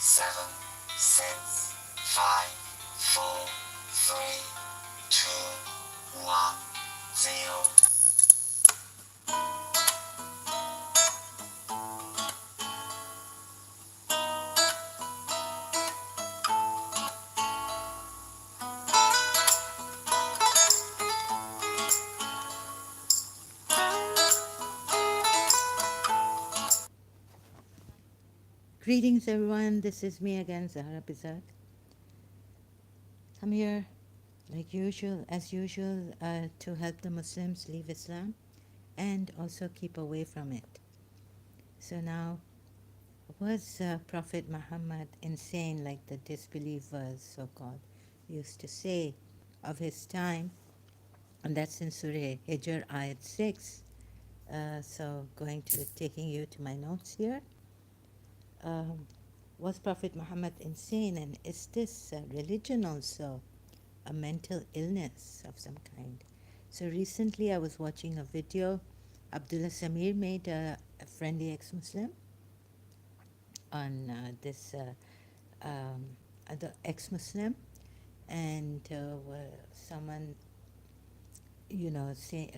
7, 6, 5, 4, 3, 2, 1, 0. Greetings, everyone. This is me again, Zahra Bizat. I'm here, like usual, as usual, to help the Muslims leave Islam and also keep away from it. So now, was Prophet Muhammad insane, like the disbelievers, so-called, used to say of his time? And that's in Surah Hijr, Ayat 6. So taking you to my notes here. Um, was Prophet Muhammad insane, and is this religion also a mental illness of some kind? So recently I was watching a video. Abdullah Samir made a friendly ex-Muslim on this the ex-Muslim, and someone,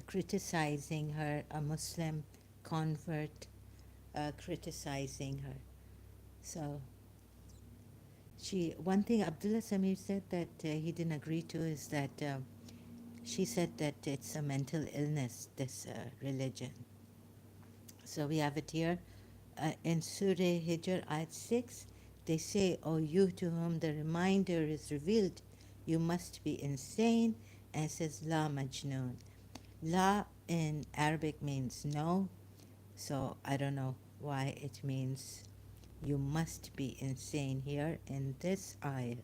criticizing her, a Muslim convert, criticizing her. So one thing Abdullah Samir said that he didn't agree to is that she said that it's a mental illness, this religion. So we have it here in Surah Hijr, Ayat 6. They say, "O you to whom the reminder is revealed, you must be insane." And it says, La Majnoon. La in Arabic means no, so I don't know why it means you must be insane here in this ayah.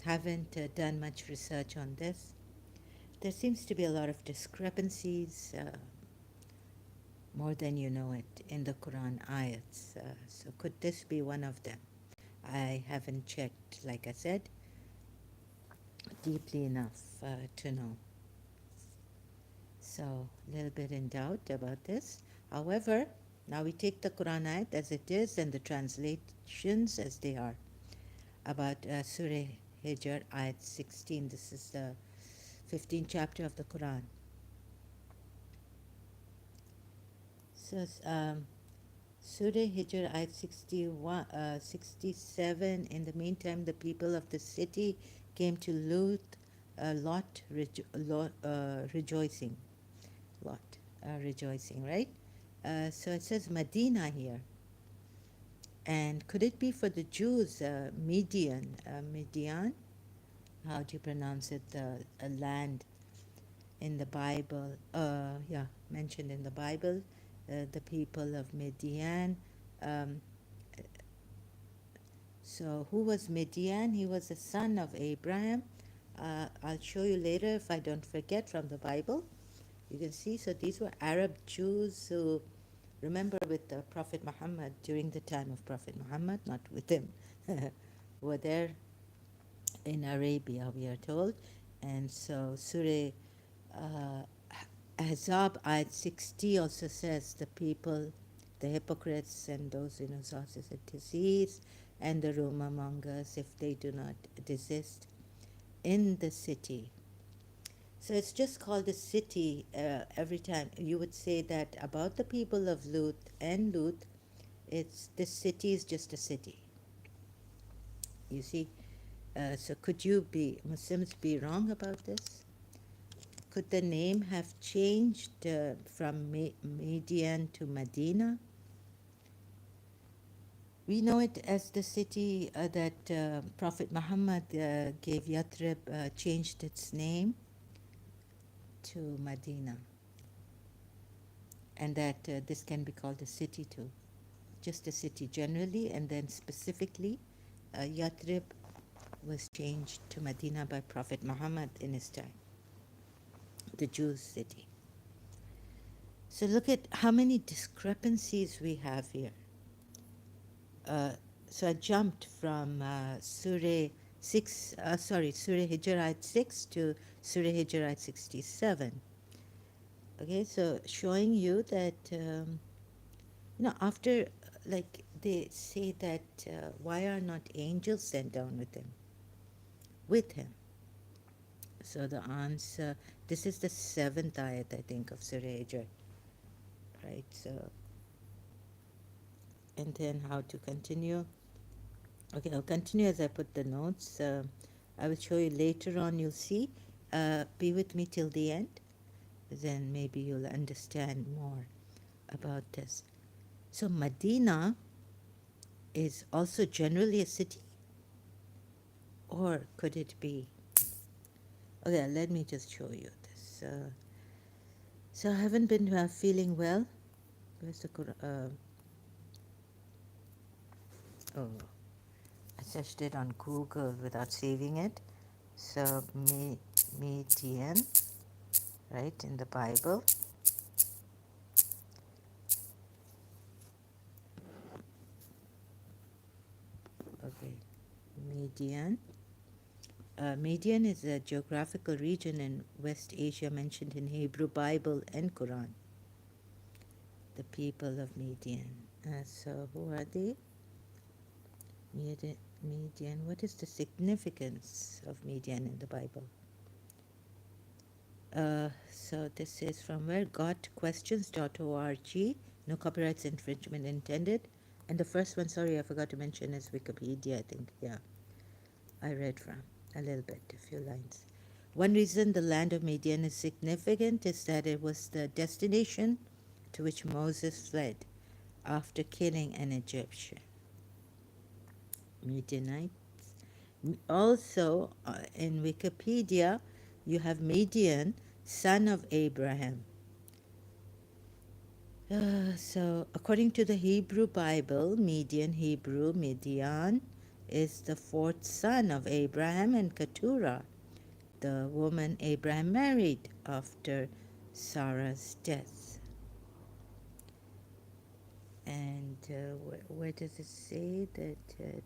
Haven't done much research on this. There seems to be a lot of discrepancies, more than you know it, in the Quran ayats. So could this be one of them? I haven't checked, like I said, deeply enough to know. So a little bit in doubt about this. However, now we take the Quran ayat as it is and the translations as they are about Surah Hijr ayat 16. This is the 15th chapter of the Quran. So Surah Hijr ayat 67. In the meantime, the people of the city came to Lot, rejoicing. Lot, rejoicing, right? So it says Medina here. And could it be for the Jews, Midian? How do you pronounce it? A land in the Bible, mentioned in the Bible, the people of Midian. Um, so, who was Midian? He was a son of Abraham. I'll show you later if I don't forget from the Bible. You can see, so these were Arab Jews who, remember, with Prophet Muhammad, during the time of Prophet Muhammad, not with him, were there in Arabia, we are told. And so, Surah uh, Ahzab ayat 60 also says the people, the hypocrites and those in whose a disease, and the rumor-mongers, if they do not desist in the city. So it's just called a city every time. You would say that about the people of Lut, this city is just a city. You see, so could Muslims be wrong about this? Could the name have changed from Median to Medina? We know it as the city that Prophet Muhammad gave Yathrib, changed its name to Medina, and that this can be called a city too. Just a city generally, and then specifically, Yathrib was changed to Medina by Prophet Muhammad in his time, the Jews' city. So look at how many discrepancies we have here. So I jumped from Surah Hijr 6 to Surah Hijr 67. Okay, so showing you that after, like, they say that why are not angels sent down with him? With him. So the answer, this is the seventh ayat, I think, of Surah Hijr, right? So, and then how to continue. Okay, I'll continue as I put the notes. I will show you later on, you'll see. Be with me till the end, then maybe you'll understand more about this. So Medina is also generally a city, or could it be? Okay, let me just show you this. So I haven't been feeling well. Where's the oh, I searched it on Google without saving it. So median, right, in the Bible. Okay, median. Median is a geographical region in West Asia mentioned in Hebrew Bible and Quran. The people of Median. So who are they? Median. What is the significance of Median in the Bible? So this is from where? gotquestions.org. No copyrights infringement intended. And the first one, sorry, I forgot to mention, is Wikipedia, I think. Yeah, I read from a little bit, a few lines. One reason the land of Midian is significant is that it was the destination to which Moses fled after killing an Egyptian. Midianites. Also, in Wikipedia, you have Midian, son of Abraham. So, according to the Hebrew Bible, Median Hebrew, Midian, is the fourth son of Abraham and Keturah, the woman Abraham married after Sarah's death. And where does it say that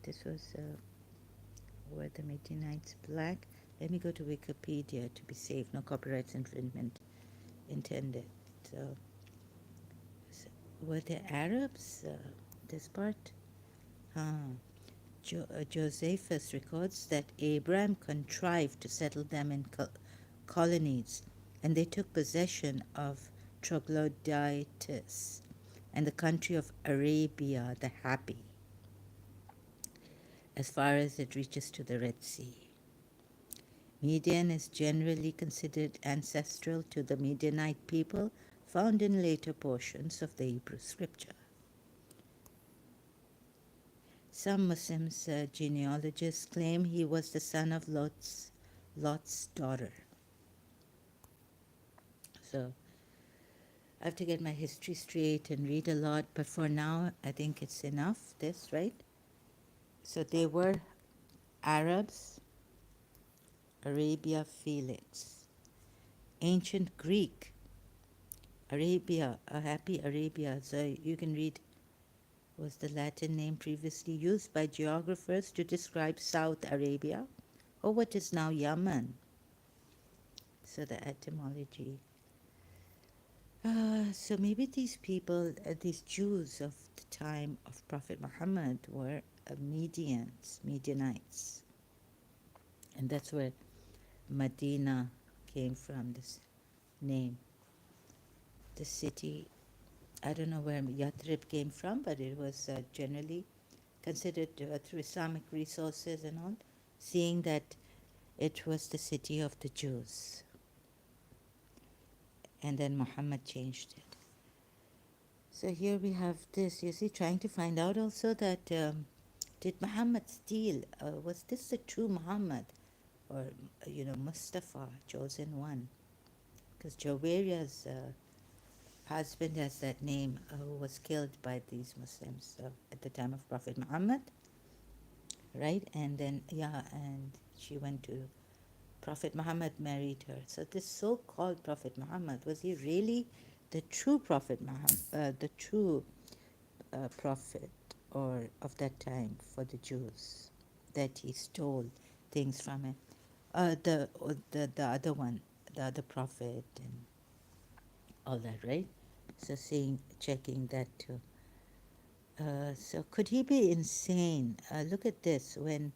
this was were the Midianites black? Let me go to Wikipedia to be safe. No copyrights infringement intended. So, were they Arabs? This part? Huh. Josephus records that Abraham contrived to settle them in colonies, and they took possession of Troglodytis and the country of Arabia the Happy, as far as it reaches to the Red Sea. Median is generally considered ancestral to the Midianite people found in later portions of the Hebrew scripture. Some Muslims genealogists claim he was the son of Lot's daughter. So I have to get my history straight and read a lot, but for now I think it's enough, this, right? So they were Arabs, Arabia Felix. Ancient Greek, Arabia, a happy Arabia. So you can read, was the Latin name previously used by geographers to describe South Arabia, or what is now Yemen. So the etymology. So maybe these people, these Jews of the time of Prophet Muhammad were Medianites. And that's where Medina came from, this name. The city, I don't know where Yathrib came from, but it was generally considered through Islamic resources and all, seeing that it was the city of the Jews. And then Muhammad changed it. So here we have this, you see, trying to find out also that did Muhammad steal? Was this the true Muhammad? Or, Mustafa, chosen one? Because Jawaria's husband has that name, who was killed by these Muslims at the time of Prophet Muhammad, right? And then, and she went to Prophet Muhammad, married her. So this so-called Prophet Muhammad, was he really the true Prophet Muhammad, the true prophet or of that time for the Jews, that he stole things from him? The other one, the other prophet and all that, right? So checking that too. So could he be insane? Look at this. When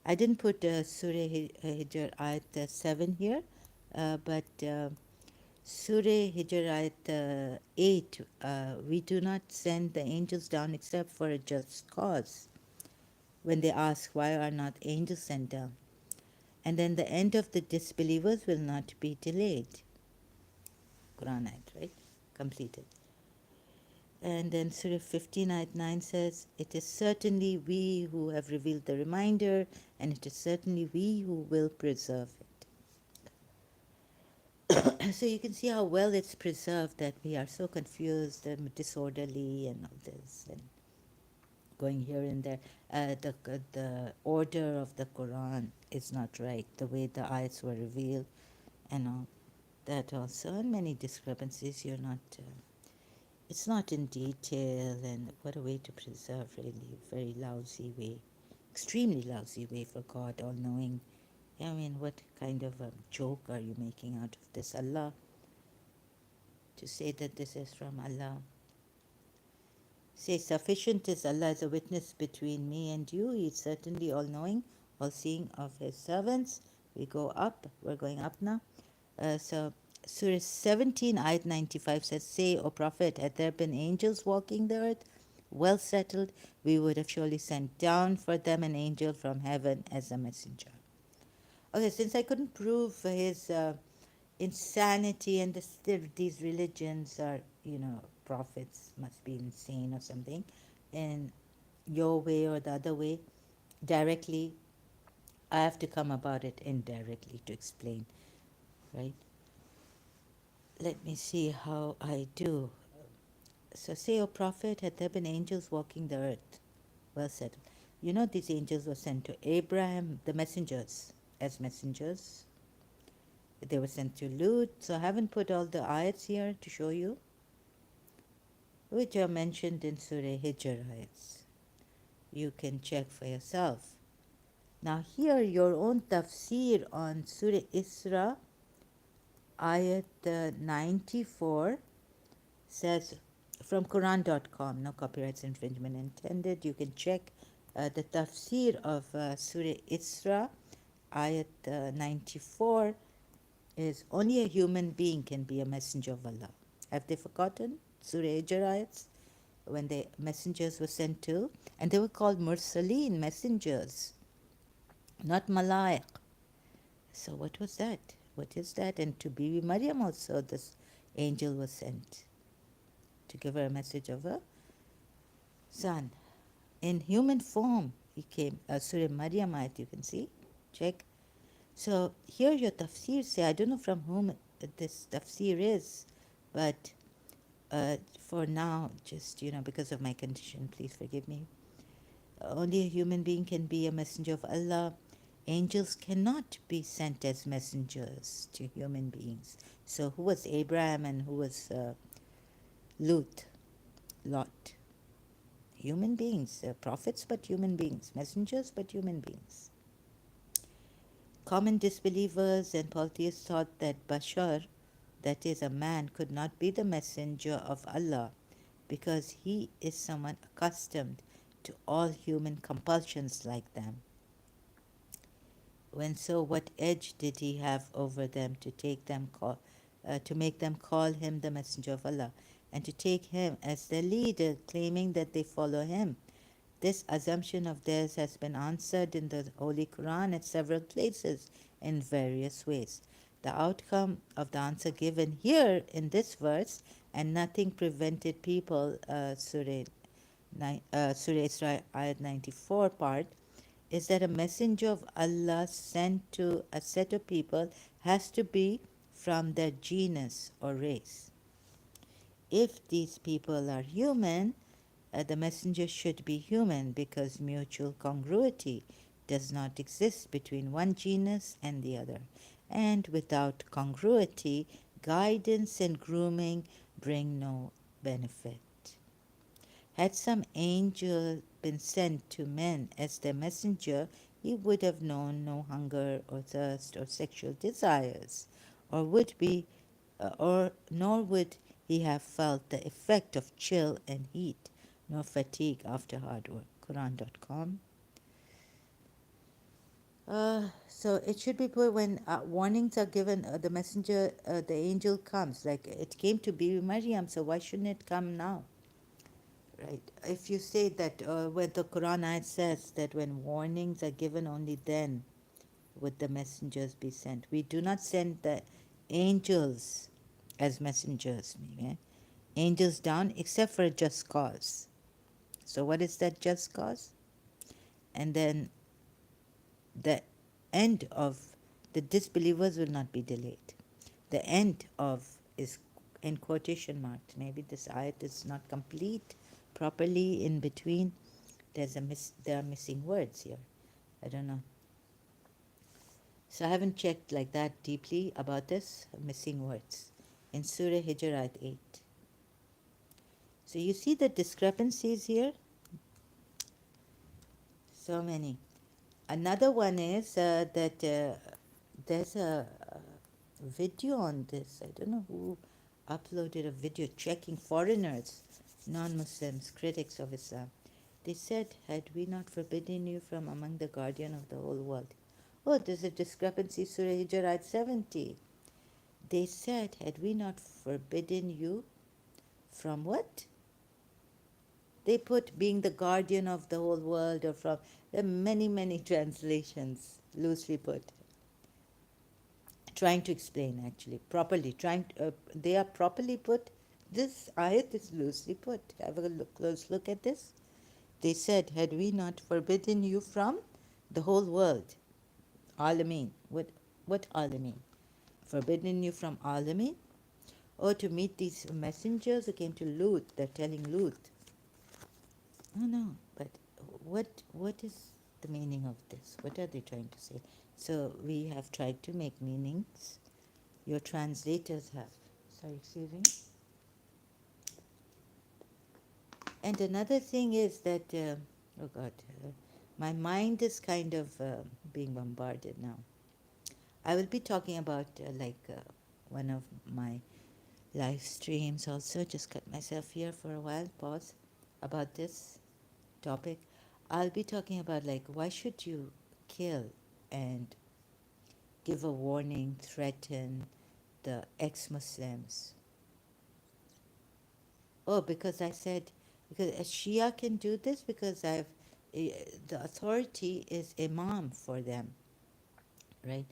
I didn't put Surah Hijr ayat 7 here, but Surah Hijr ayat 8, we do not send the angels down except for a just cause. When they ask, why are not angels sent down? And then the end of the disbelievers will not be delayed. Quran ayat, right? Completed. And then Surah 15 ayat 9 says, it is certainly we who have revealed the reminder, and it is certainly we who will preserve it. So you can see how well it's preserved, that we are so confused and disorderly and all this, and going here and there. The order of the Quran is not right, the way the ayats were revealed and all that also, and many discrepancies. You're not, it's not in detail, and what a way to preserve, really. Very lousy way, extremely lousy way for God, all knowing. I mean, what kind of a joke are you making out of this? Allah, to say that this is from Allah. Say, sufficient is Allah as a witness between me and you. He is certainly all knowing, all seeing of His servants. We go up, we're going up now. So, Surah 17, Ayat 95 says, say, O Prophet, had there been angels walking the earth, well settled, we would have surely sent down for them an angel from heaven as a messenger. Okay, since I couldn't prove his insanity, and these religions are, prophets must be insane or something, in your way or the other way, directly, I have to come about it indirectly to explain, right? Let me see how I do. So say, O Prophet, had there been angels walking the earth? Well said. You know, these angels were sent to Abraham, the messengers, as messengers. They were sent to Lut. So I haven't put all the ayats here to show you, which are mentioned in Surah Hijr ayats. You can check for yourself. Now here, your own tafsir on Surah Isra, ayat 94, says, from Quran.com, no copyrights infringement intended. You can check the tafsir of Surah Isra, ayat 94, is only a human being can be a messenger of Allah. Have they forgotten Surah Hijr ayats? When the messengers were sent to, and they were called mursaleen, messengers, not malaik. So what was that? What is that? And to Bibi Maryam also, this angel was sent to give her a message of a son. In human form, he came. Surah Maryam ayat, you can see. Check. So here your tafsir say, I don't know from whom this tafsir is, but for now, just, because of my condition, please forgive me. Only a human being can be a messenger of Allah. Angels cannot be sent as messengers to human beings. So who was Abraham and who was Lut? Lot. Human beings, prophets but human beings, messengers but human beings. Common disbelievers and polytheists thought that Bashar, that is a man, could not be the messenger of Allah because he is someone accustomed to all human compulsions like them. When so, what edge did he have over them to make them call him the messenger of Allah, and to take him as their leader, claiming that they follow him? This assumption of theirs has been answered in the Holy Quran at several places in various ways. The outcome of the answer given here in this verse, and nothing prevented people, Surah Isra, ayat 94 part, is that a messenger of Allah sent to a set of people has to be from their genus or race. If these people are human, the messenger should be human, because mutual congruity does not exist between one genus and the other. And without congruity, guidance and grooming bring no benefit. Had some angel been sent to men as their messenger, he would have known no hunger or thirst or sexual desires, or would be, or nor would he have felt the effect of chill and heat, No fatigue after hard work. Quran.com. So it should be put when warnings are given, the messenger, the angel comes. Like it came to Bibi Maryam, so why shouldn't it come now? Right. If you say that when the Quran ayat says that when warnings are given, only then would the messengers be sent. We do not send the angels as messengers, angels down except for a just cause. So what is that just cause? And then the end of the disbelievers will not be delayed. The end of is in quotation marks. Maybe this ayat is not complete properly in between. There are missing words here. I don't know. So I haven't checked like that deeply about this missing words in Surah Hijr ayat 8. So you see the discrepancies here? So many. Another one is that there's a video on this. I don't know who uploaded a video checking foreigners, non-Muslims, critics of Islam. They said, had we not forbidden you from among the guardian of the whole world? Oh, there's a discrepancy, Surah Hijr ayat 70. They said, had we not forbidden you from what? They put being the guardian of the whole world, or from, there are many, many translations, loosely put. Trying to explain actually, properly, they are properly put. This ayat is loosely put. Have a close look at this. They said, had we not forbidden you from the whole world, Alameen. What Alameen? Forbidden you from Alameen? Or to meet these messengers who came to Lut, they're telling Lut. Oh no, but what is the meaning of this? What are they trying to say? So we have tried to make meanings. Your translators have. Sorry, excuse me. And another thing is that, oh God, my mind is kind of being bombarded now. I will be talking about one of my live streams also. Just cut myself here for a while, pause about this topic. I'll be talking about like why should you kill and give a warning, threaten the ex-Muslims. Oh, because I said, because a Shia can do this because the authority is Imam for them, right?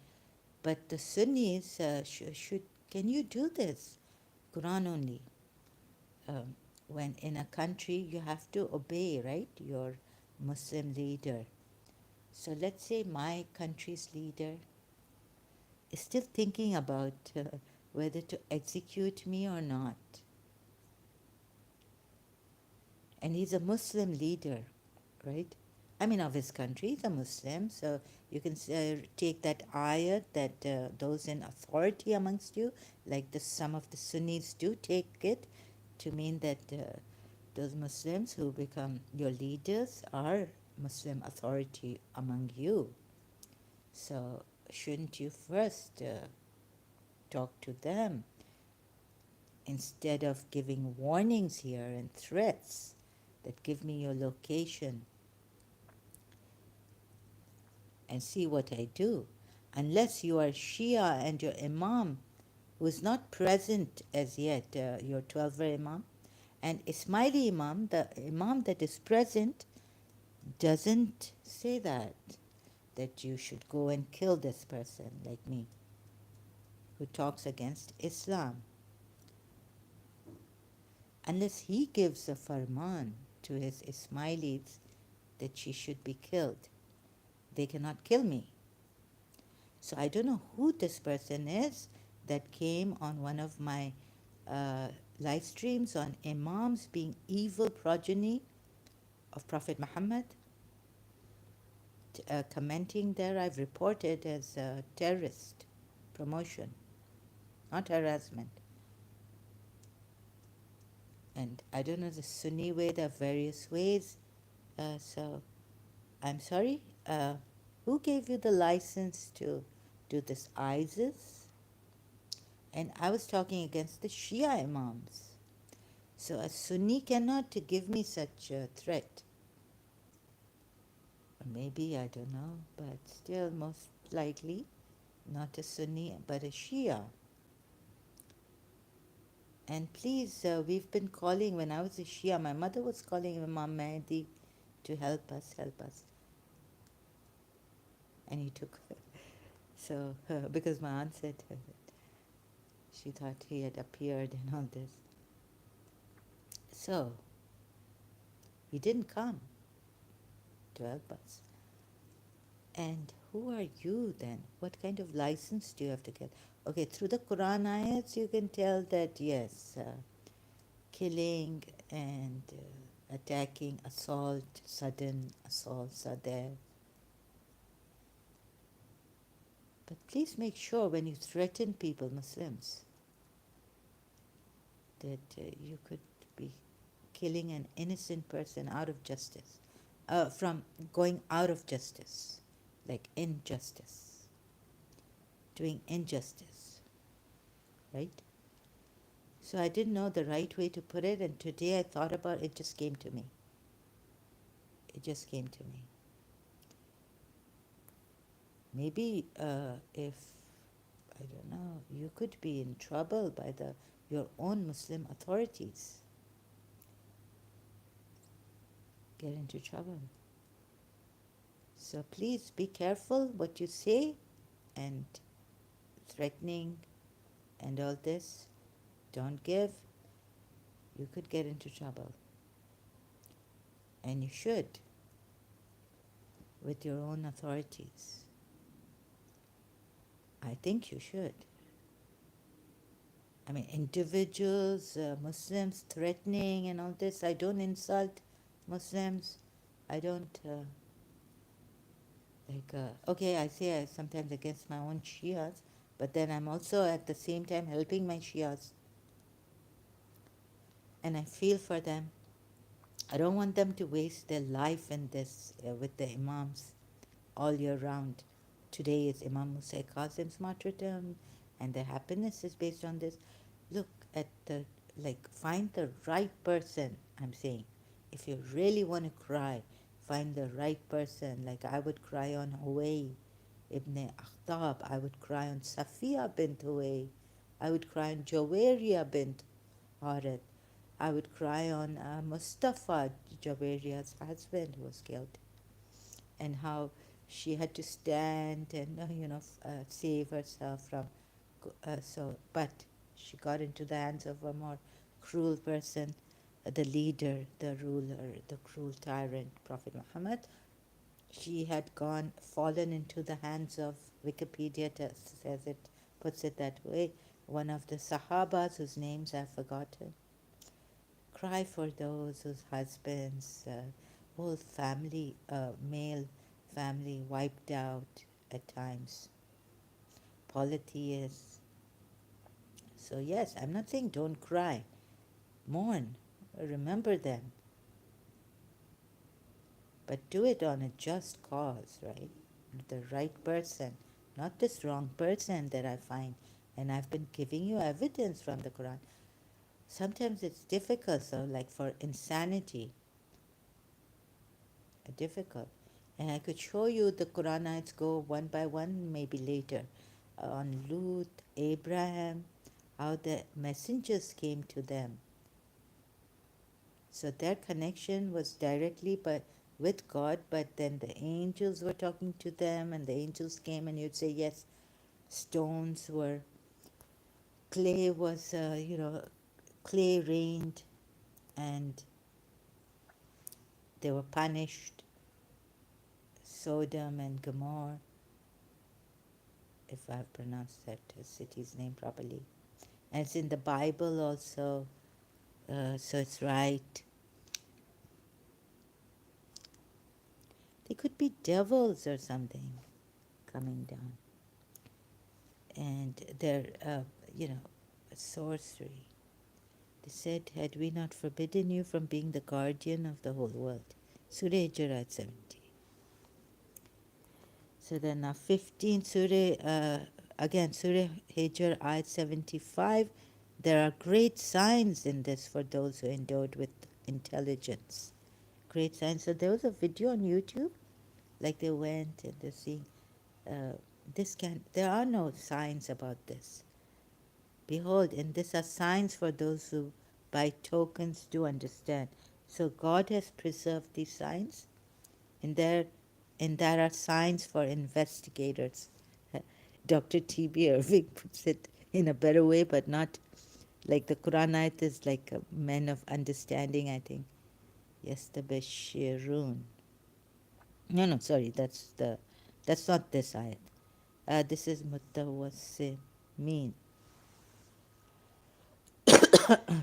But the Sunnis should, can you do this? Quran only. When in a country you have to obey, right, your Muslim leader. So let's say my country's leader is still thinking about whether to execute me or not. And he's a Muslim leader, right? I mean, of his country, he's a Muslim, so you can take that ayat that those in authority amongst you, like some of the Sunnis do take it to mean that those Muslims who become your leaders are Muslim authority among you. So shouldn't you first talk to them instead of giving warnings here and threats that give me your location and see what I do? Unless you are Shia and your Imam, who is not present as yet, your 12th Imam, and Ismaili Imam, the Imam that is present, doesn't say that you should go and kill this person like me, who talks against Islam. Unless he gives a farman to his Ismailis that she should be killed, they cannot kill me. So I don't know who this person is that came on one of my live streams on Imams being evil progeny of Prophet Muhammad. Commenting there, I've reported as a terrorist promotion, not harassment. And I don't know the Sunni way, there are various ways. So I'm sorry, who gave you the license to do this? ISIS? And I was talking against the Shia Imams. So a Sunni cannot give me such a threat. Or maybe, I don't know, but still most likely not a Sunni but a Shia. And please, we've been calling, when I was a Shia, my mother was calling Imam Mahdi to help us, help us. And he took her. So, because my aunt said she thought he had appeared and all this. So, he didn't come to help us. And who are you then? What kind of license do you have to get? Okay, through the Quran ayats, you can tell that yes, killing and attacking, assault, sudden assaults are there. But please make sure when you threaten people, Muslims, that you could be killing an innocent person out of justice, from going out of justice, like injustice, doing injustice, right? So I didn't know the right way to put it, and today I thought about it, it just came to me. It just came to me. Maybe if, I don't know, you could be in trouble by your own Muslim authorities, get into trouble. So please be careful what you say, and threatening and all this. Don't give. You could get into trouble. And you should, with your own authorities. I think you should. I mean, individuals, Muslims threatening and all this. I don't insult Muslims. I don't, okay, I say I sometimes against my own Shias, but then I'm also at the same time helping my Shias. And I feel for them. I don't want them to waste their life in this with the Imams all year round. Today is Imam Musa Qasim's martyrdom, and their happiness is based on this. Look at find the right person, I'm saying. If you really want to cry, find the right person. Like I would cry on Huway ibn Akhtab, I would cry on Safiya bint Huway, I would cry on Jawairiya bint Harith, I would cry on Mustafa, Jawairiya's husband, who was killed, and how she had to stand and save herself from but she got into the hands of a more cruel person, the leader, the ruler, the cruel tyrant, Prophet Muhammad. She had fallen into the hands of, Wikipedia says it, puts it that way, one of the Sahabas whose names I've forgotten. Cry for those whose husbands, whole family, male family wiped out at times. Polytheists. So yes, I'm not saying don't cry. Mourn. Remember them. But do it on a just cause, right? The right person. Not this wrong person that I find. And I've been giving you evidence from the Quran. Sometimes it's difficult, so like for insanity, difficult. And I could show you the Quranites go one by one, maybe later, on Lut, Abraham, how the messengers came to them. So their connection was directly with God, but then the angels were talking to them, and the angels came, and you'd say, yes, stones were, clay was, clay rained, and they were punished, Sodom and Gomorrah, if I've pronounced that city's name properly. And it's in the Bible also, so it's right. They could be devils or something coming down. And they're, sorcery. They said, had we not forbidden you from being the guardian of the whole world? Surah Hijr, 70. So then now 15, Surah Hijr, ayat 75. There are great signs in this for those who endowed with intelligence. Great signs. So there was a video on YouTube, like they went and they're seeing, uh, there are no signs about this. Behold, and these are signs for those who by tokens do understand. So God has preserved these signs, and there are signs for investigators. Dr. T.B. Irving puts it in a better way, but not like the Quranite is like a men of understanding, I think. Yes, the Bashirun. No, sorry, that's not this ayat. This is Mutawassimin.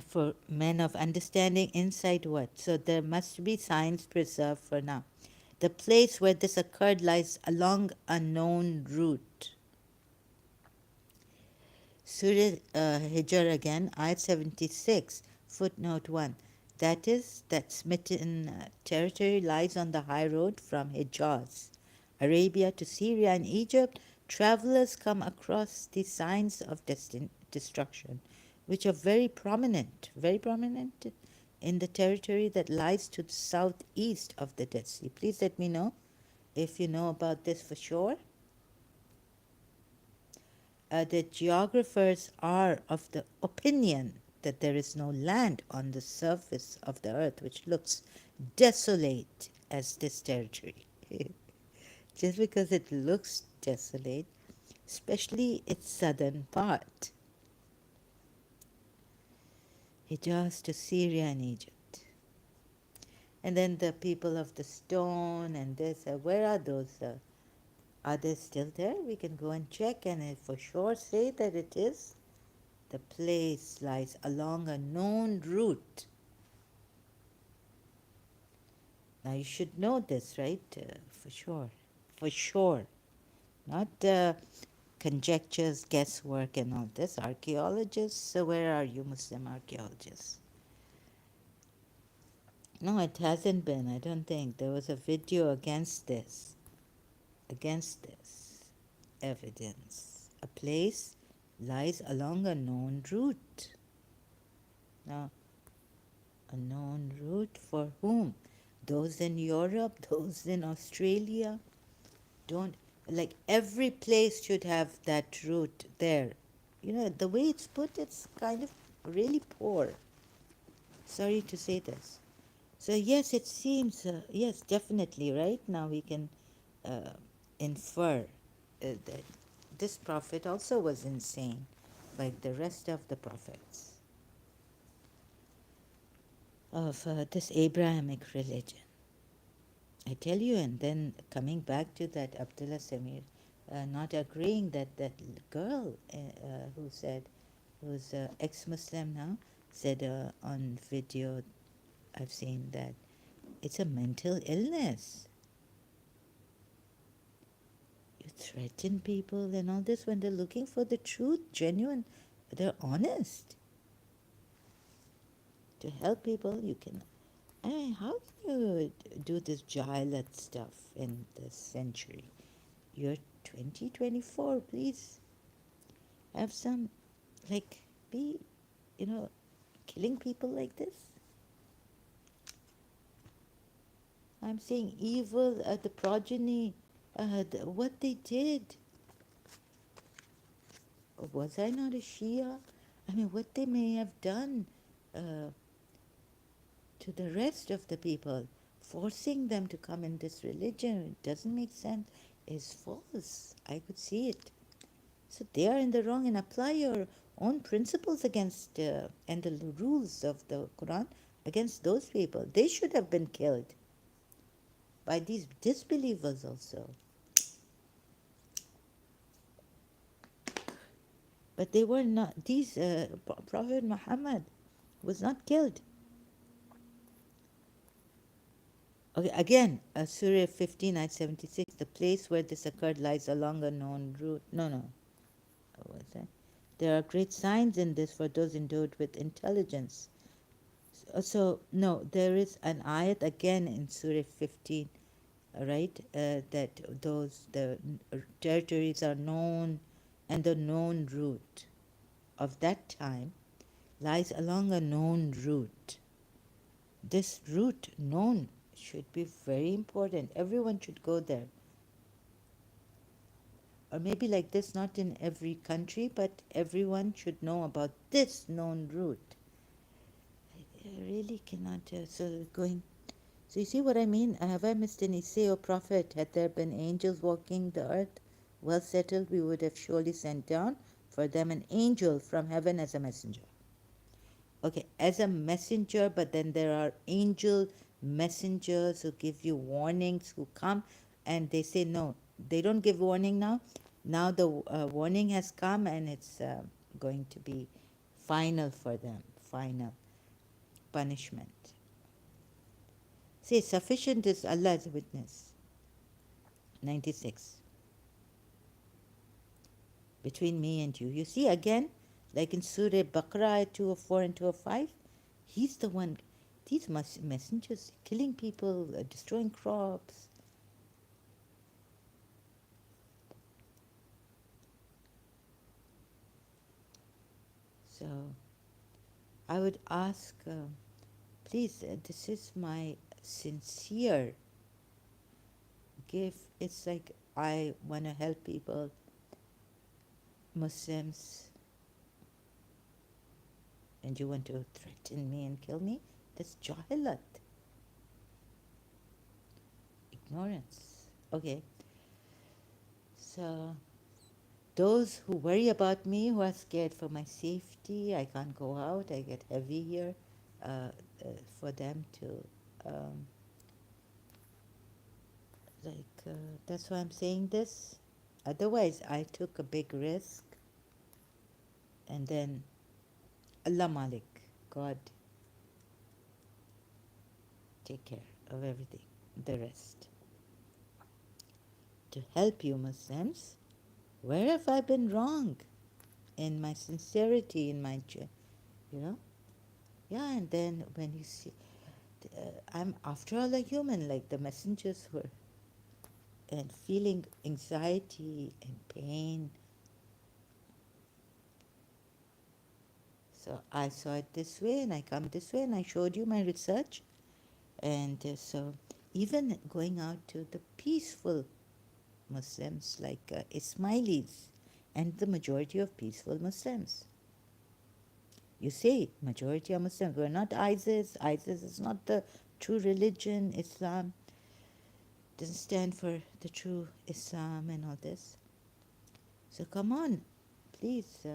For men of understanding, insight what? So there must be signs preserved for now. The place where this occurred lies along a known route. Surah Hijr again, ayat 76, footnote 1. That is, that smitten territory lies on the high road from Hijaz, Arabia to Syria and Egypt. Travelers come across the signs of destruction, which are very prominent in the territory that lies to the southeast of the Dead Sea. Please let me know if you know about this for sure. The geographers are of the opinion that there is no land on the surface of the earth which looks desolate as this territory. Just because it looks desolate, especially its southern part, Hijaz to Syria and Egypt. And then the people of the stone and this, where are those? Are they still there? We can go and check and for sure say that it is. The place lies along a known route. Now you should know this, right? For sure. For sure. Not conjectures, guesswork, and all this. Archaeologists, so where are you, Muslim archaeologists? No, it hasn't been, I don't think. There was a video against this evidence. A place lies along a known route. Now, a known route for whom? Those in Europe, those in Australia. Don't, like, every place should have that route there. You know, the way it's put, it's kind of really poor. Sorry to say this. So yes, it seems, yes, definitely, right? Now we can uh, infer that this prophet also was insane, like the rest of the prophets of this Abrahamic religion. I tell you, and then coming back to that Abdullah Samir, not agreeing that that girl who said, who's ex-Muslim now, said on video, I've seen that it's a mental illness. You threaten people and all this when they're looking for the truth, genuine, they're honest. To help people, you can. I mean, how can you do this jahilat stuff in this century? You're 2024, please have some, like, be, you know, killing people like this. I'm saying evil, the progeny, what they did. Was I not a Shia? I mean, what they may have done uh, to the rest of the people, forcing them to come in this religion, it doesn't make sense, is false. I could see it. So they are in the wrong, and apply your own principles against and the rules of the Quran against those people. They should have been killed by these disbelievers also. But they were not, these, Prophet Muhammad was not killed. Okay, again, Surah 15, ayat 76, the place where this occurred lies along a known route. No. What was that? There are great signs in this for those endowed with intelligence. So no, there is an ayat again in Surah 15, right? That the territories are known and the known route of that time. lies along a known route. This route, known, should be very important. Everyone should go there. Or maybe like this, not in every country, but everyone should know about this known route. I really cannot. So going. So you see what I mean? Have I missed any say or prophet? Had there been angels walking the earth, well settled, we would have surely sent down for them an angel from heaven as a messenger. Okay, as a messenger, but then there are angel messengers who give you warnings, who come and they say no. They don't give warning now. Now the warning has come and it's going to be final for them, final punishment. Say, sufficient is Allah as a witness. 96. Between me and you. You see again, like in Surah Baqarah 204 and 205, he's the one, these messengers killing people, destroying crops. So I would ask, please, this is my sincere gift. It's like I want to help people, Muslims, and you want to threaten me and kill me? That's jahilat, ignorance. Okay, so those who worry about me, who are scared for my safety, I can't go out, I get heavy here, uh, for them to, um, that's why I'm saying this. Otherwise, I took a big risk, and then Allah Malik, God, take care of everything, the rest. To help you Muslims, where have I been wrong in my sincerity, in my, you know? Yeah, and then when you see, I'm after all a human, like the messengers were, and feeling anxiety and pain. So I saw it this way, and I come this way, and I showed you my research. And so even going out to the peaceful Muslims like Ismailis and the majority of peaceful Muslims. You say majority are Muslims. We're not ISIS. ISIS is not the true religion. Islam doesn't stand for the true Islam and all this. So come on, please,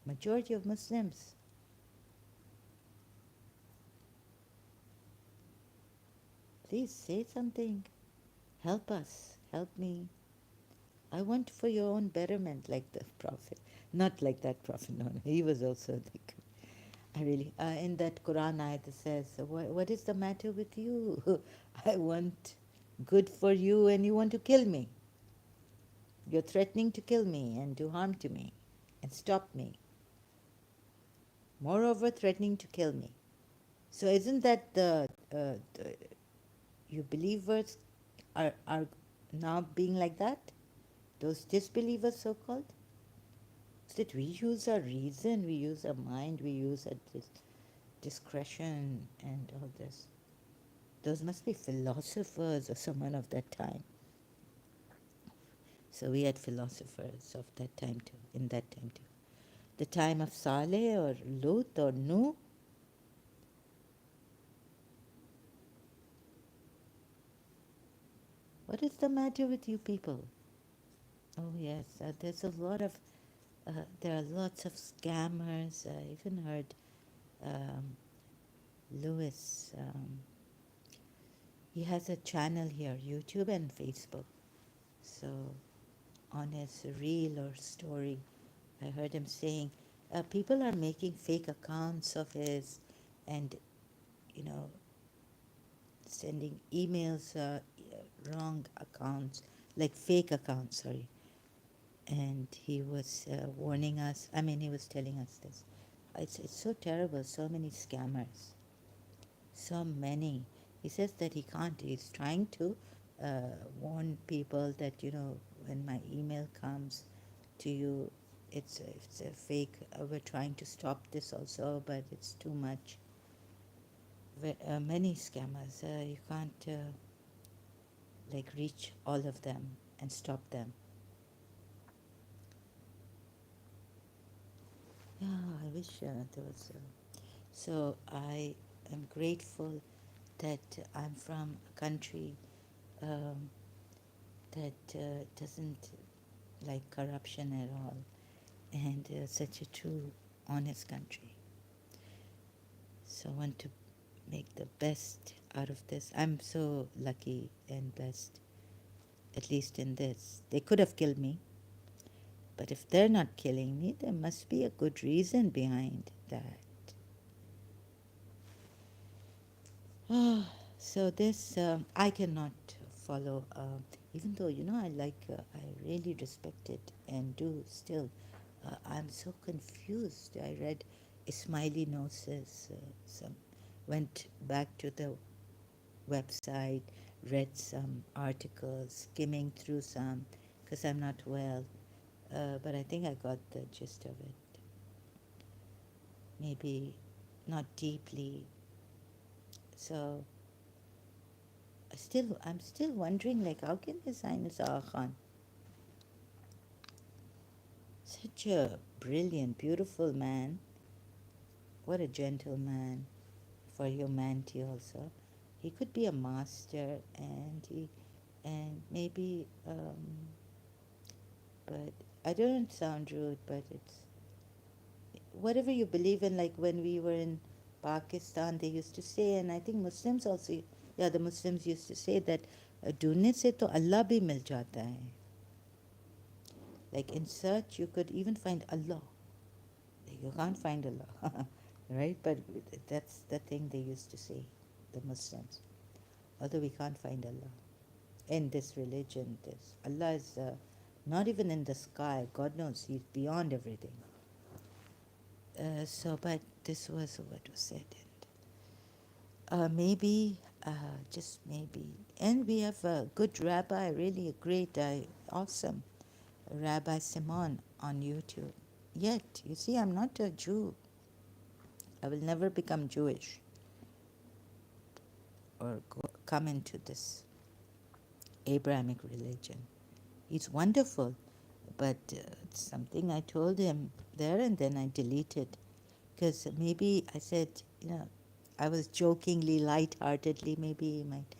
majority of Muslims. Please say something. Help us. Help me. I want for your own betterment, like the Prophet. Not like that Prophet, no, he was also like, I really, in that Quran ayat it says, what is the matter with you? I want good for you and you want to kill me. You're threatening to kill me and do harm to me and stop me. Moreover, threatening to kill me. So isn't that the you believers are now being like that? Those disbelievers, so-called? So that we use our reason, we use our mind, we use our discretion and all this. Those must be philosophers or someone of that time. So we had philosophers of that time too, in that time too. The time of Saleh or Lut or Nuh. What is the matter with you people? Oh yes, there's a lot of, there are lots of scammers. I even heard um, Lewis, he has a channel here, YouTube and Facebook. So on his reel or story, I heard him saying, people are making fake accounts of his and, you know, sending emails, wrong accounts, like fake accounts, sorry. And he was warning us, I mean, he was telling us this. It's so terrible, so many scammers, so many. He says that he can't, he's trying to warn people that, you know, when my email comes to you, it's a fake. We're trying to stop this also, but it's too much. Many scammers. You can't like reach all of them and stop them. Yeah, I wish there was. So I am grateful that I'm from a country um, that doesn't like corruption at all, and such a true, honest country. So I want to make the best out of this. I'm so lucky and blessed, at least in this. They could have killed me, but if they're not killing me, there must be a good reason behind that. So this I cannot follow, even though I like, I really respect it and do still. I'm so confused. I read Ismaili Gnosis, some went back to the website, read some articles, skimming through some, because I'm not well. But I think I got the gist of it. Maybe not deeply. So I'm still wondering, like, how can His Highness Aga Khan, such a brilliant, beautiful man, what a gentleman for humanity also. He could be a master, and maybe, but I don't sound rude, but it's whatever you believe in. Like when we were in Pakistan, they used to say, and I think Muslims also, yeah, the Muslims used to say that ढूंढने से तो अल्लाह भी मिल जाता है. Like in search, you could even find Allah. Like you can't find Allah, right? But that's the thing they used to say, the Muslims. Although we can't find Allah in this religion, this Allah is not even in the sky. God knows He's beyond everything. But this was what was said. Maybe, just maybe. And we have a good rabbi, really a great, awesome Rabbi Simon on YouTube. Yet, you see, I'm not a Jew. I will never become Jewish or come into this Abrahamic religion. He's wonderful, but it's something I told him there and then I deleted. Because maybe I said, I was jokingly, light-heartedly, maybe he might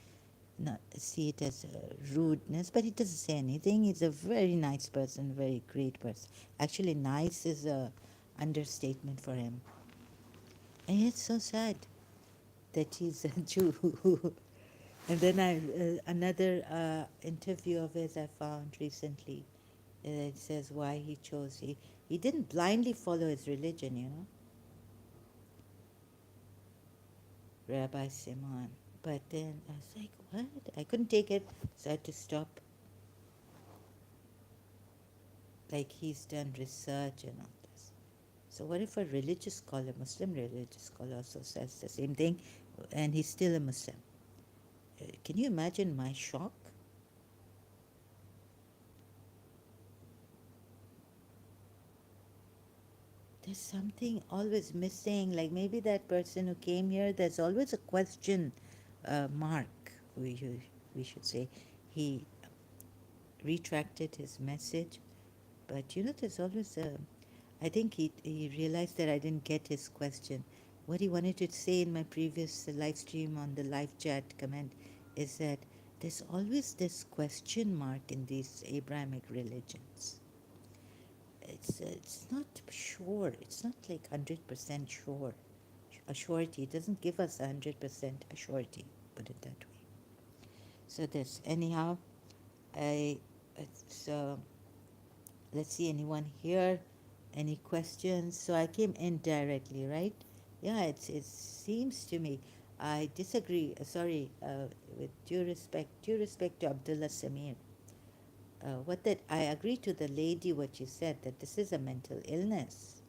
not see it as a rudeness, but he doesn't say anything. He's a very nice person, very great person. Actually, nice is a understatement for him. And it's so sad that he's a Jew. And then another interview of his I found recently. It says why he chose. He didn't blindly follow his religion, Rabbi Simon. But then I was like, what? I couldn't take it, so I had to stop. Like he's done research and all this. So what if a religious scholar, Muslim religious scholar, also says the same thing, and he's still a Muslim? Can you imagine my shock? There's something always missing. Like maybe that person who came here, there's always a question mark. We should say he retracted his message, but there's always a. I think he realized that I didn't get his question. What he wanted to say in my previous live stream on the live chat comment is that there's always this question mark in these Abrahamic religions. It's not sure. It's not like 100% sure. A surety. It doesn't give us 100% a surety. Put it that way. So this anyhow. I so let's see, anyone here, any questions? So I came indirectly, right? Yeah, it seems to me. I disagree. Sorry, with due respect to Abdullah Samir. What that I agree to the lady what she said that this is a mental illness.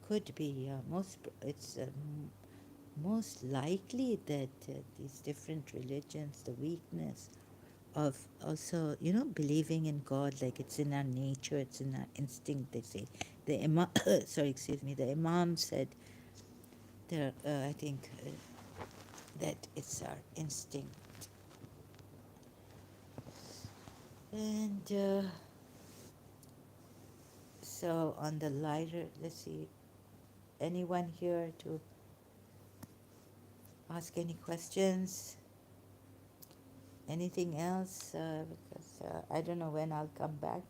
Could be. It's most likely that these different religions, the weakness of also, believing in God, like it's in our nature, it's in our instinct, they say. The Imam, sorry, excuse me, the Imam said there, I think, that it's our instinct. And so on the lighter, let's see, anyone here to ask any questions? Anything else? Because I don't know when I'll come back.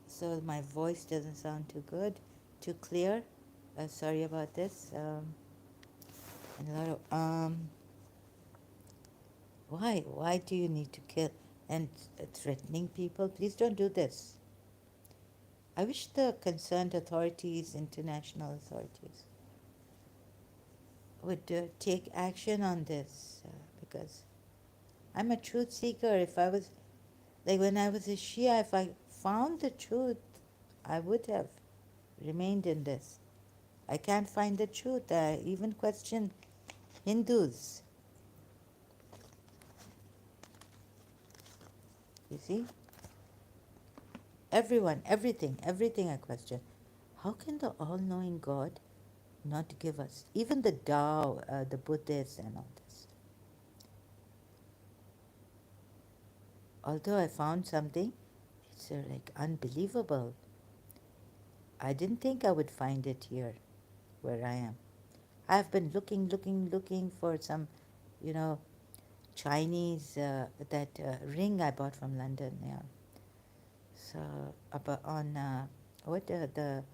So my voice doesn't sound too good, too clear. Sorry about this. And a lot of why? Why do you need to kill and threatening people? Please don't do this. I wish the concerned authorities, international authorities, would take action on this because I'm a truth seeker. If I was, like when I was a Shia, if I found the truth, I would have remained in this. I can't find the truth. I even question Hindus. You see? Everyone, everything I question. How can the all knowing God not give us, even the Tao, the Buddhists, and all this? Although I found something, it's like unbelievable. I didn't think I would find it here where I am. I've been looking for some, you know, Chinese, that ring I bought from London. Yeah. So about on what the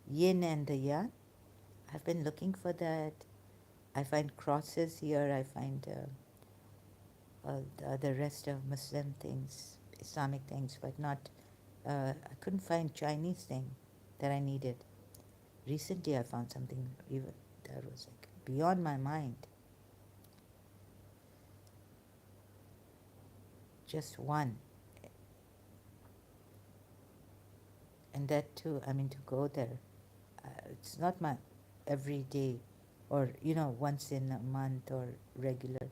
yin and the yang. I've been looking for that. I find crosses here. I find the rest of Muslim things, Islamic things, but not. I couldn't find Chinese thing that I needed. Recently, I found something even that was like beyond my mind. Just one, and that too. I mean, to go there, it's not my everyday, or once in a month or regular.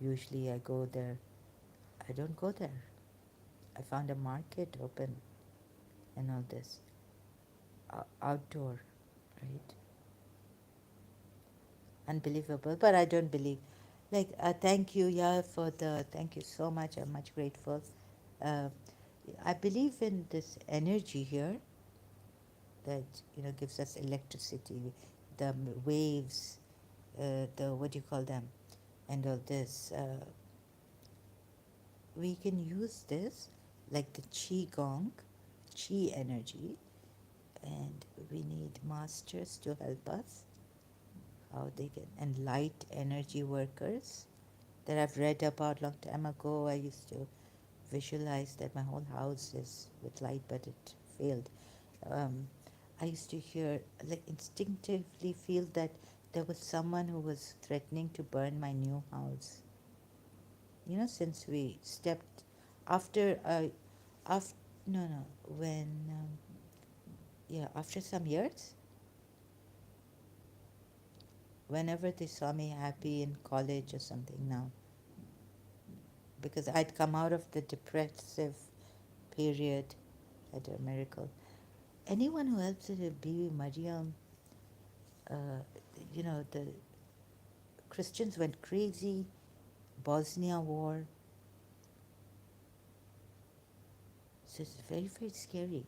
Usually, I go there. I don't go there. I found a market open and all this outdoor, right? Unbelievable, but I don't believe. Like, thank you, yeah, thank you so much. I'm much grateful. Uh, I believe in this energy here that gives us electricity, the waves, the what do you call them, and all this. We can use this like the qi gong, qi energy, and we need masters to help us how they can, and light energy workers that I've read about long time ago. I used to visualize that my whole house is with light, but it failed. um, I used to hear, like, instinctively feel that there was someone who was threatening to burn my new house, since we stepped after after no, when yeah, after some years, whenever they saw me happy in college or something now, because I'd come out of the depressive period at a miracle. Anyone who helps her to be Mariam, uh, the Christians went crazy, Bosnia war, so it's very, very scary.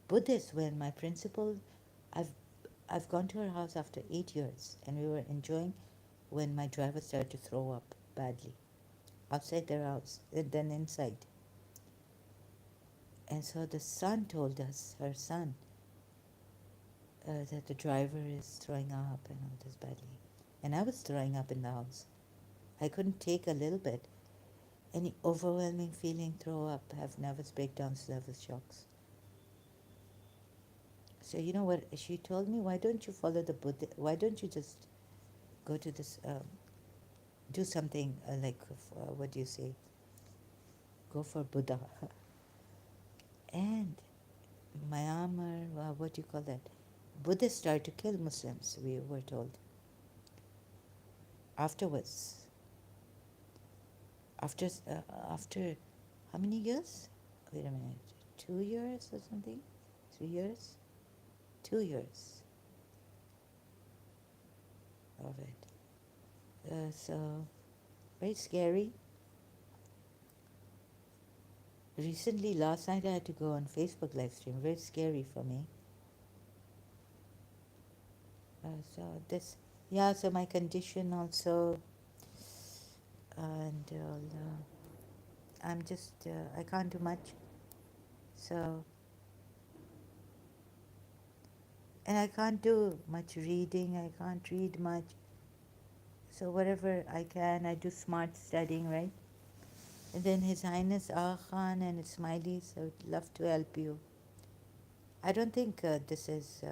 Buddhists, when my principal, I've I've gone to her house after 8 years, and we were enjoying when my driver started to throw up badly outside their house, and then inside. And so the son told us, her son, that the driver is throwing up and all this badly. And I was throwing up in the house. I couldn't take a little bit. Any overwhelming feeling, throw up, have nervous breakdowns, nervous shocks. So you know what she told me? Why don't you follow the Buddha? Why don't you just go to this, do something like, what do you say? Go for Buddha. And Myanmar, what do you call that? Buddhists started to kill Muslims, we were told. afterwards. After, after how many years? Wait a minute, 2 years or something? 3 years? 2 years of it. So, very scary. Recently, last night I had to go on Facebook live stream. Very scary for me. So this, yeah. So my condition also, and I'm just I can't do much. So, and I can't do much reading. I can't read much. So whatever I can, I do smart studying, right? And then His Highness Aga Khan and Ismailis, I would love to help you. I don't think this is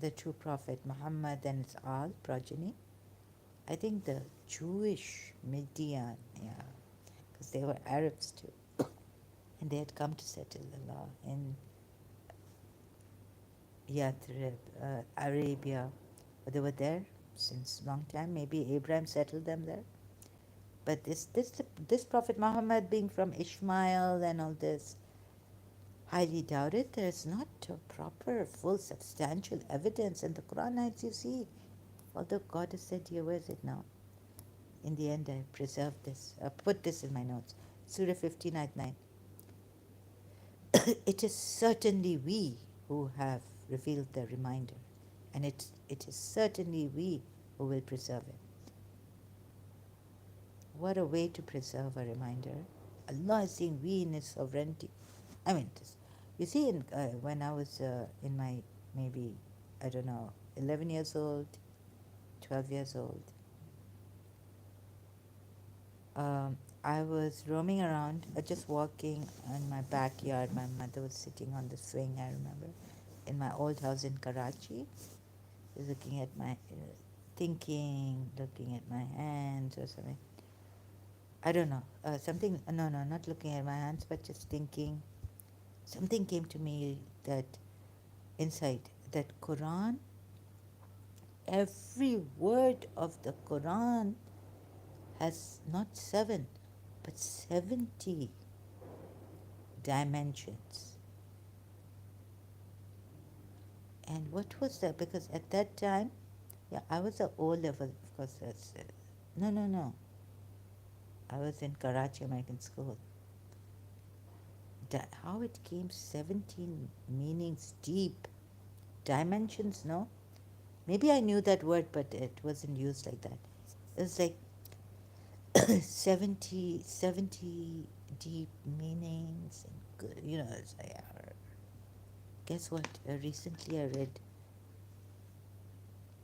the true Prophet Muhammad and his all progeny. I think the Jewish Midian, yeah, because they were Arabs too, and they had come to settle the law in Yathrib, Arabia. But they were there since long time. Maybe Abraham settled them there. But this Prophet Muhammad being from Ishmael and all this, highly doubt it. There's not a proper, full, substantial evidence in the Quran, as you see. Although God has said here, where is it now? In the end, I preserved this. I put this in my notes. Surah 15, Ayat 9. It is certainly we who have revealed the reminder, and it is certainly we who will preserve it. What a way to preserve a reminder. Allah is saying we in His sovereignty. I mean, you see, when I was in my maybe, I don't know, 11 years old, 12 years old, I was roaming around, just walking in my backyard. My mother was sitting on the swing, I remember, in my old house in Karachi. She was looking at my, thinking, looking at my hands or something. I don't know, something, no, not looking at my hands, but just thinking. Something came to me that inside that Quran, every word of the Quran has not 7, but 70 dimensions. And what was that? Because at that time, yeah, I was at O level, of course. No. I was in Karachi American School. How it came 17 meanings deep. Dimensions, no? Maybe I knew that word, but it wasn't used like that. It was like 70 deep meanings. And good, it's like, guess what? Recently I read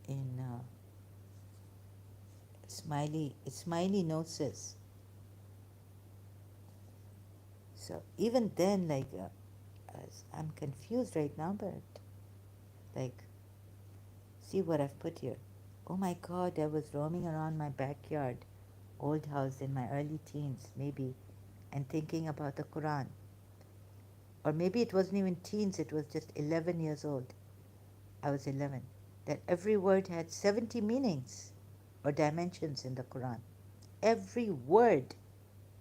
in Smiley Gnosis. So even then, like, I'm confused right now, but like, see what I've put here. Oh my God, I was roaming around my backyard, old house in my early teens, maybe, and thinking about the Quran. Or maybe it wasn't even teens, it was just 11 years old. I was 11. That every word had 70 meanings or dimensions in the Quran. Every word,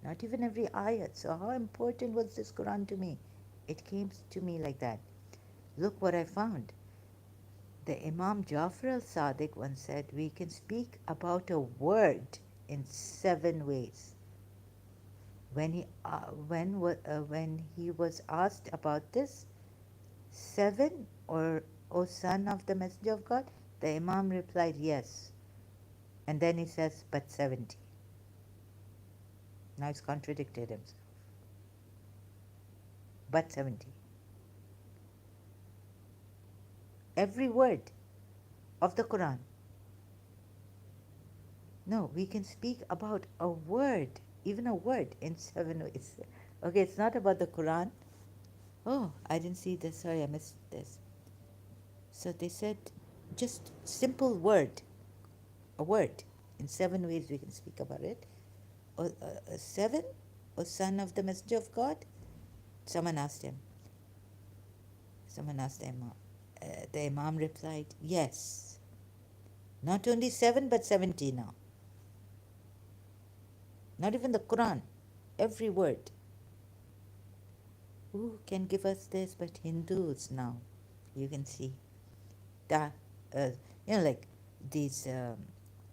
not even every ayat. So how important was this Quran to me? It came to me like that. Look what I found. The Imam Jafar al-Sadiq once said, we can speak about a word in 7 ways. When he was asked about this, 7 or O son of the Messenger of God, the Imam replied yes. And then he says, but 70. Now he's contradicted himself. But 70. Every word of the Quran. No, we can speak about a word, even a word, in 7 ways. Okay, it's not about the Quran. Oh, I didn't see this. Sorry, I missed this. So they said, just simple word, a word. In 7 ways we can speak about it. Or, 7, O son of the Messenger of God? Someone asked him. Someone asked the Imam. The Imam replied, yes. Not only 7, but 70 now. Not even the Quran. Every word. Who can give us this but Hindus now? You can see. Da, uh, like these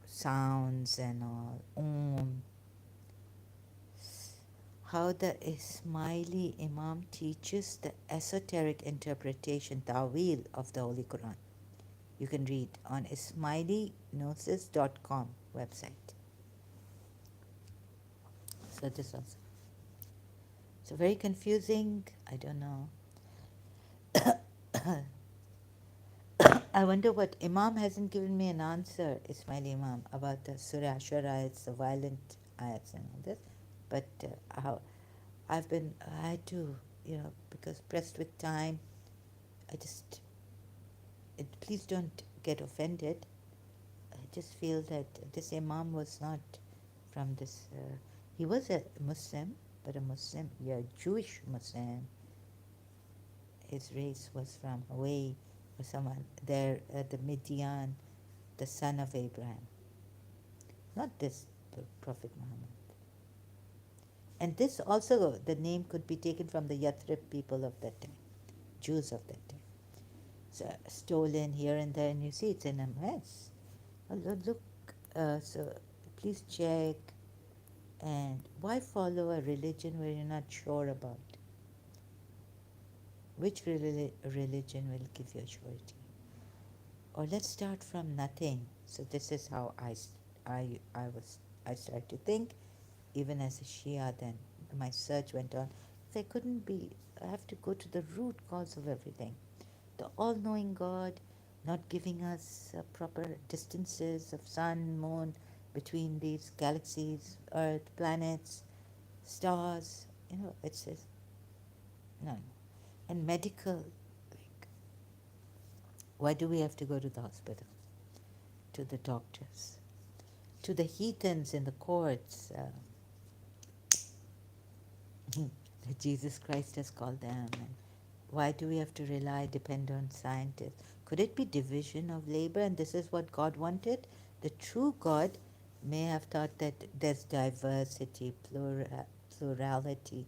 sounds and all. How the Ismaili Imam teaches the esoteric interpretation, ta'wil, of the Holy Quran. You can read on ismailinosis.com website. So this also. So very confusing. I don't know. I wonder what Imam hasn't given me an answer, Ismaili Imam, about the Surah Ashura ayats, the violent ayats and all this. But how I had to, because pressed with time, I just, please don't get offended. I just feel that this Imam was not from this, he was a Muslim, but a Muslim, yeah, Jewish Muslim. His race was from Hawaii or someone there, the Midian, the son of Abraham. Not this Prophet Muhammad. And this also, the name could be taken from the Yathrib people of that time, Jews of that time. So stolen here and there, and you see it's in a mess. Look, so please check. And why follow a religion where you're not sure about? Which religion will give you surety? Or let's start from nothing. So this is how I started to think, even as a Shia. Then my search went on. There couldn't be. I have to go to the root cause of everything. The all-knowing God, not giving us proper distances of sun, moon, between these galaxies, Earth, planets, stars. It says no. And medical, like, why do we have to go to the hospital, to the doctors, to the heathens in the courts? That Jesus Christ has called them. And why do we have to depend on scientists? Could it be division of labor? And this is what God wanted? The true God may have thought that there's diversity, plurality.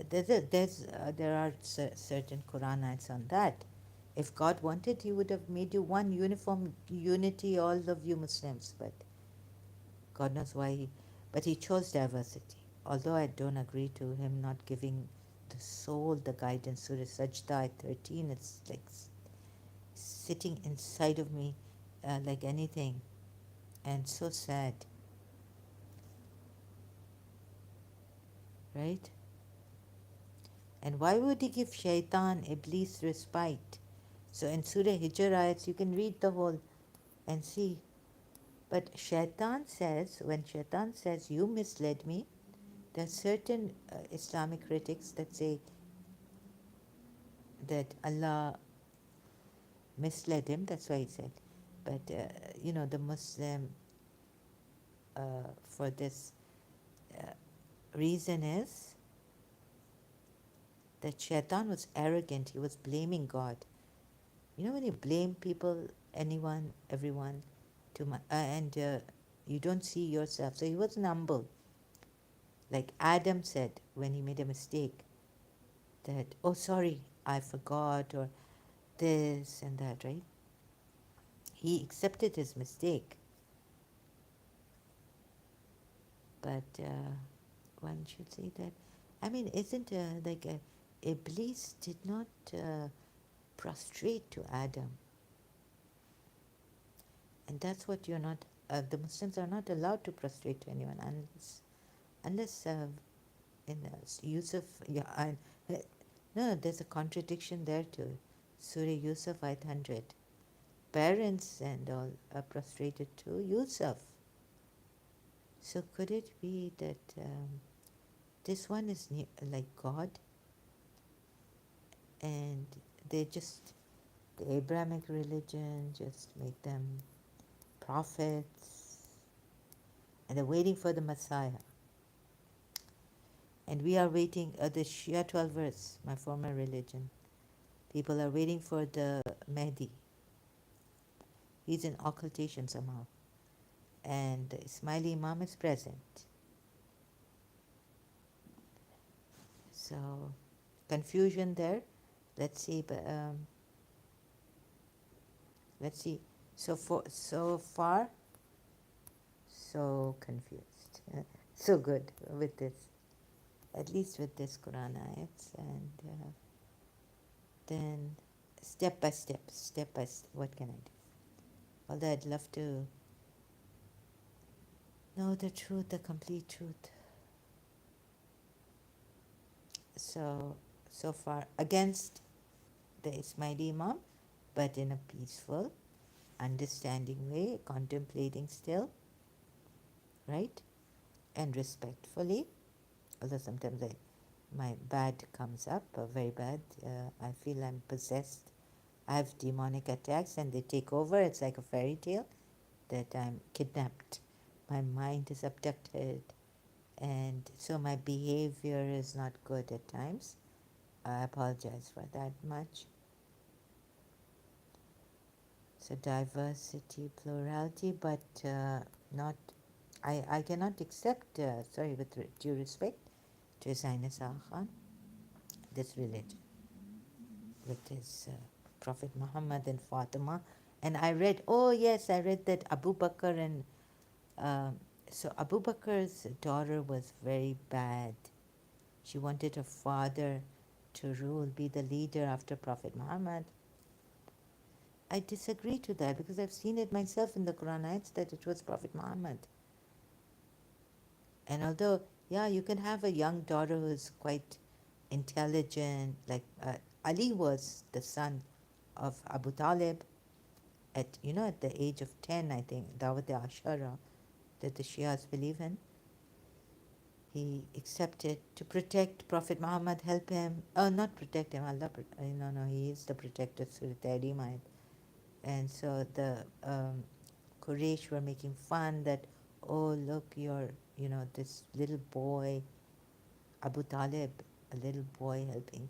There are certain Quranites on that. If God wanted, He would have made you one uniform unity, all of you Muslims. But God knows why but He chose diversity. Although I don't agree to Him not giving the soul the guidance. Surah Sajda 13, it's like sitting inside of me like anything, and so sad, right? And why would He give Shaitan, Iblis, respite? So in Surah Hijr ayats, you can read the whole and see. But Shaitan says, when Shaitan says, you misled me, there are certain Islamic critics that say that Allah misled him, that's why he said. But, the Muslim, for this reason is that Shaitan was arrogant, he was blaming God. When you blame people, anyone, everyone, and you don't see yourself. So he wasn't humble. Like Adam said when he made a mistake, that, oh, sorry, I forgot, or this and that, right? He accepted his mistake. But one should say that, isn't Iblis did not prostrate to Adam. And that's what you're not, the Muslims are not allowed to prostrate to anyone unless in Yusuf, no, there's a contradiction there too. Surah Yusuf, ayat 100. Parents and all are prostrated to Yusuf. So could it be that this one is like God, and they just, the Abrahamic religion just make them prophets, and they're waiting for the Messiah. And we are waiting, the Shia 12 verse, my former religion. People are waiting for the Mahdi. He's in occultation somehow. And the Ismaili Imam is present. So, confusion there. Let's see. Let's see. So far, so confused. So good with this, at least with this Quran ayats, and then step by step, what can I do? Although I'd love to know the truth, the complete truth. So far against the Ismaili Imam, but in a peaceful, understanding way, contemplating still, right? And respectfully, although sometimes my bad comes up, very bad. I feel I'm possessed. I have demonic attacks and they take over. It's like a fairy tale that I'm kidnapped. My mind is abducted. And so my behavior is not good at times. I apologize for that much. So diversity, plurality, but not. I cannot accept. Sorry, with due respect to His Highness Aga Khan, this religion with his Prophet Muhammad and Fatima. And I read. Oh yes, I read that Abu Bakr and so Abu Bakr's daughter was very bad. She wanted her father to rule, be the leader after Prophet Muhammad. I disagree to that because I've seen it myself in the Quran ayats that it was Prophet Muhammad. And although, yeah, you can have a young daughter who's quite intelligent, like Ali was the son of Abu Talib at the age of 10, I think, Dawat Ashara, that the Shias believe in. He accepted to protect Prophet Muhammad, help him. Not protect him, Allah. No, he is the protector, Surah Tahrim. And so the Quraysh were making fun that, oh, look, this little boy, Abu Talib, a little boy helping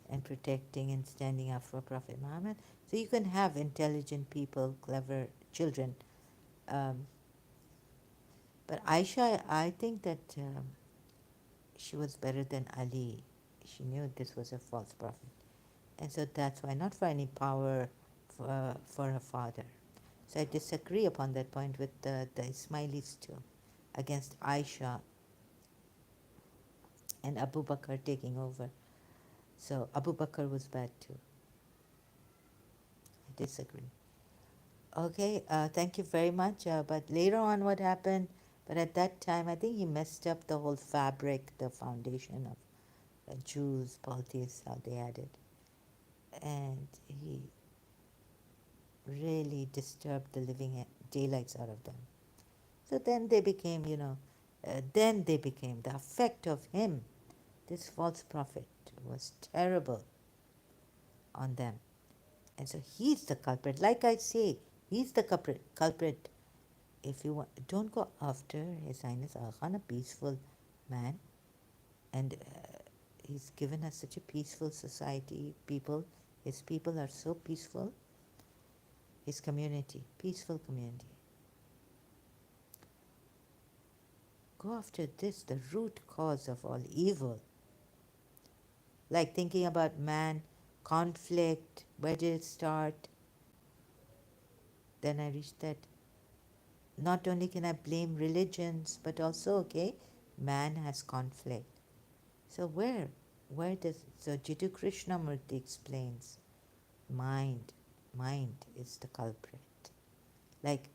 and protecting and standing up for Prophet Muhammad. So you can have intelligent people, clever children. But Aisha, I think that she was better than Ali. She knew this was a false prophet. And so that's why, not for any power for her father. So I disagree upon that point with the Ismailis too, against Aisha and Abu Bakr taking over. So Abu Bakr was bad too. I disagree. Okay, thank you very much. But later on, what happened? But at that time, I think he messed up the whole fabric, the foundation of Jews, polytheists, how they had it. And he really disturbed the living daylights out of them. So then they became, the effect of him, this false prophet, was terrible on them. And so he's the culprit. Like I say, he's the culprit. If you want, don't go after His Highness Aga Khan, a peaceful man. And he's given us such a peaceful society. His people are so peaceful. His community, peaceful community. Go after this, the root cause of all evil. Like thinking about man, conflict, where did it start? Then I reached that not only can I blame religions, but also, okay, man has conflict. So where does, so Jiddu Krishnamurti explains, mind is the culprit. Like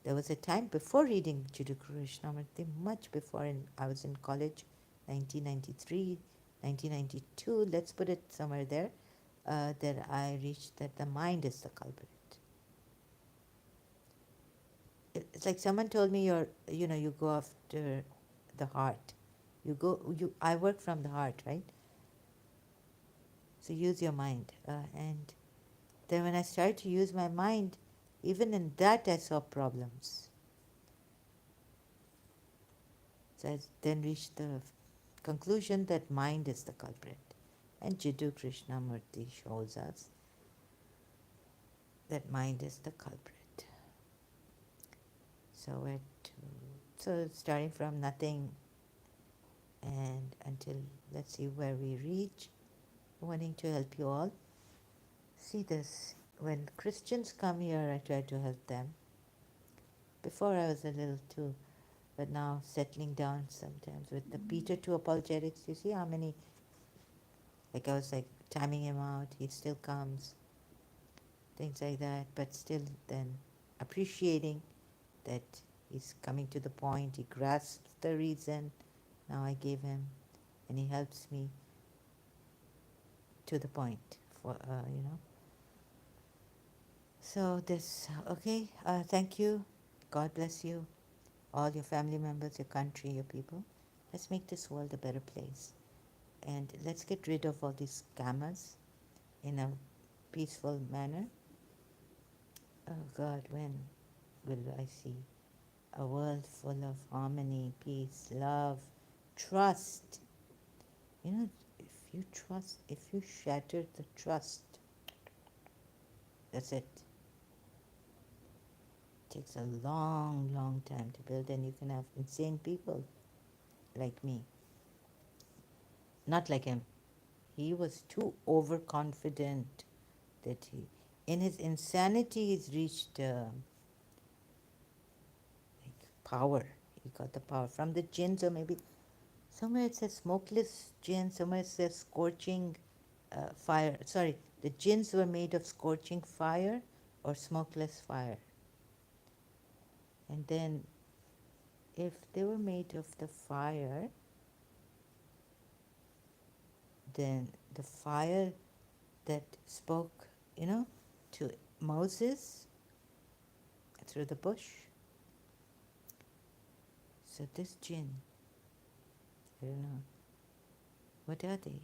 there was a time before reading Jiddu Krishnamurti, much before, I was in college, 1993, 1992, let's put it somewhere there, that I reached that the mind is the culprit. It's like someone told me you go after the heart. I work from the heart, right? So use your mind. And then when I started to use my mind, even in that I saw problems. So I then reached the conclusion that mind is the culprit. And Jiddu Krishnamurti shows us that mind is the culprit. So starting from nothing and until let's see where we reach, wanting to help you all. See this, when Christians come here, I try to help them. Before I was a little too, but now settling down sometimes with the Peter 2 apologetics. You see how many, like I was like timing him out, he still comes, things like that, but still then appreciating that he's coming to the point, he grasps the reason. Now I gave him, and he helps me to the point for, So this, okay, thank you. God bless you, all your family members, your country, your people. Let's make this world a better place. And let's get rid of all these scammers in a peaceful manner. Oh God, when will I see a world full of harmony, peace, love, trust? You know, if you shatter the trust, that's it. It takes a long, long time to build, and you can have insane people like me. Not like him. He was too overconfident that in his insanity, he's reached power. He got the power from the jinns, or maybe somewhere it says smokeless jinn, somewhere it says scorching fire. Sorry, the jinns were made of scorching fire or smokeless fire. And then if they were made of the fire, then the fire that spoke, to Moses through the bush. So this jinn, I don't know, what are they?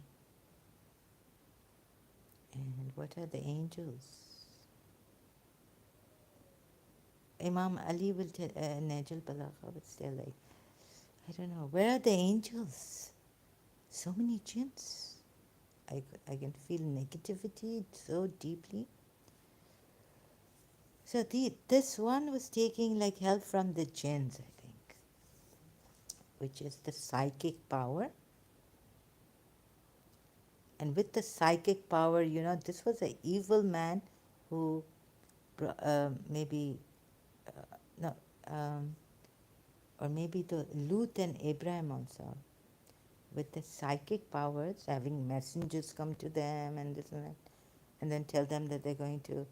And what are the angels? Imam Ali will tell Najal Balagha, but still, like, I don't know. Where are the angels? So many jinns. I can feel negativity so deeply. So this one was taking like help from the jinns, I think, which is the psychic power. And with the psychic power, this was an evil man who maybe, no, or maybe the Lut and Abraham also, with the psychic powers, having messengers come to them and this and that, and then tell them that they're going to,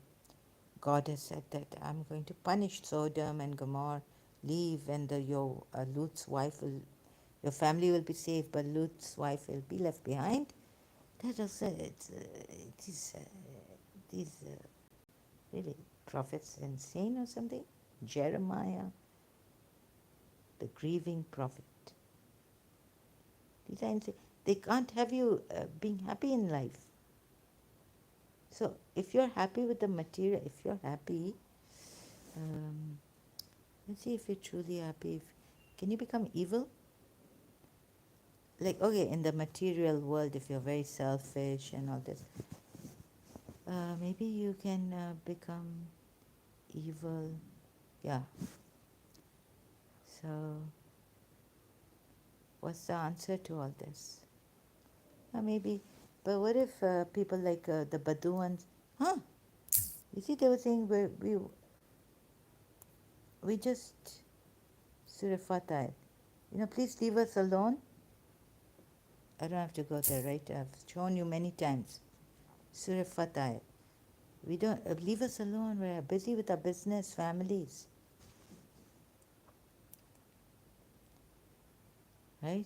God has said that I'm going to punish Sodom and Gomorrah, leave, and your Lut's wife your family will be saved, but Lut's wife will be left behind. That was these really prophets insane or something. Jeremiah, the grieving prophet. These are insane. They can't have you being happy in life. So if you're happy with the material, if you're happy, let's see if you're truly happy. Can you become evil? Like, okay, in the material world, if you're very selfish and all this, maybe you can become evil. Yeah. So, what's the answer to all this? Maybe, but what if people like the Baduans, huh? You see, they were saying we just Surah Fatah, please leave us alone. I don't have to go there, right? I've shown you many times. Surah Fatah. We don't leave us alone. We're busy with our business, families, right?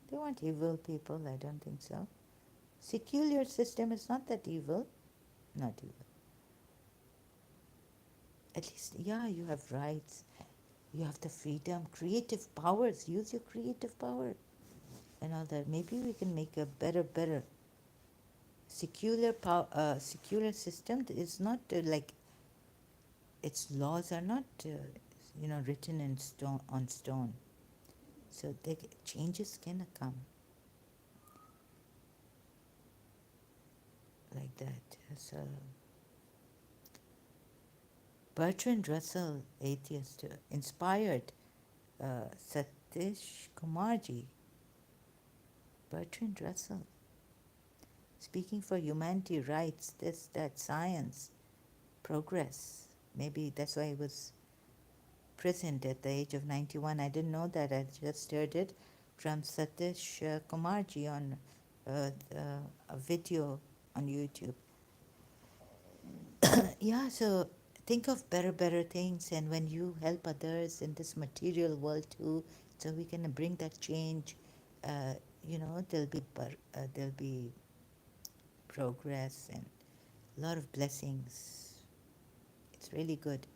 They weren't evil people. I don't think so. Secular system is not that evil. Not evil. At least, yeah, you have rights. You have the freedom, creative powers. Use your creative power and all that. Maybe we can make a better secular system. Is not like its laws are not written in stone on stone. So changes can come like that. So, Bertrand Russell, atheist, inspired Satish Kumarji. Bertrand Russell, speaking for humanity, rights, this, that, science, progress. Maybe that's why he was prisoned at the age of 91. I didn't know that. I just heard it from Satish Kumarji on a video on YouTube. Yeah, so think of better things, and when you help others in this material world too, so we can bring that change. Uh, there'll be progress and a lot of blessings. It's really good.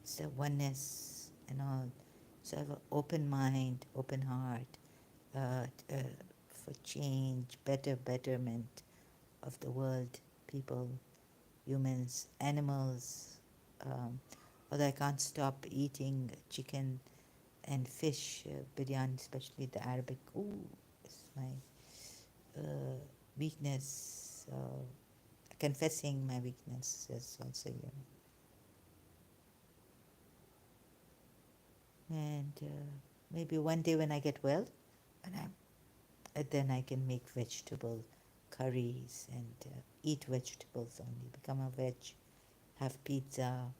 It's the oneness and all. So have an open mind, open heart for change, betterment of the world, people, humans, animals. Although I can't stop eating chicken and fish, biryani, especially the Arabic. Ooh, it's my weakness. Confessing my weakness is also, And maybe one day when I get well, and then I can make vegetable curries and eat vegetables only, become a veg, have pizza.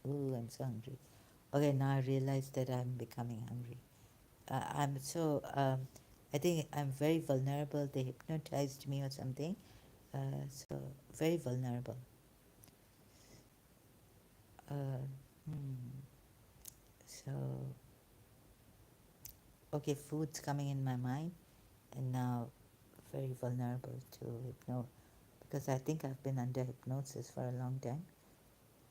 Ooh, I'm so hungry. Okay, now I realize that I'm becoming hungry. I think I'm very vulnerable. They hypnotized me or something. So, very vulnerable. Uh, hmm. So, okay, food's coming in my mind, and now very vulnerable to because I think I've been under hypnosis for a long time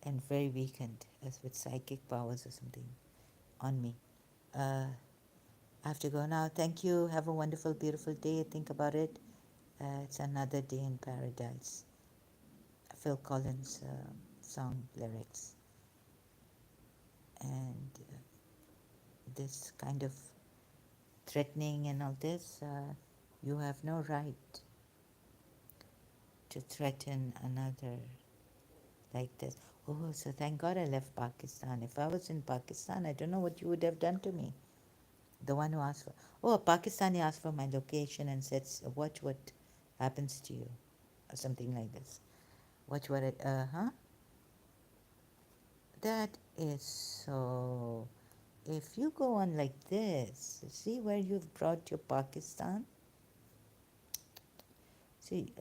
and very weakened, as with psychic powers or something on me. Uh, I have to go now. Thank you. Have a wonderful, beautiful day. Think about it. It's another day in paradise. Phil Collins song lyrics. And this kind of threatening and all this, you have no right to threaten another like this. Oh, so thank God I left Pakistan. If I was in Pakistan, I don't know what you would have done to me. The one who asked for, oh, a Pakistani asked for my location and said, watch what happens to you, or something like this. Watch what it, That is so. If you go on like this, see where you've brought your Pakistan? See,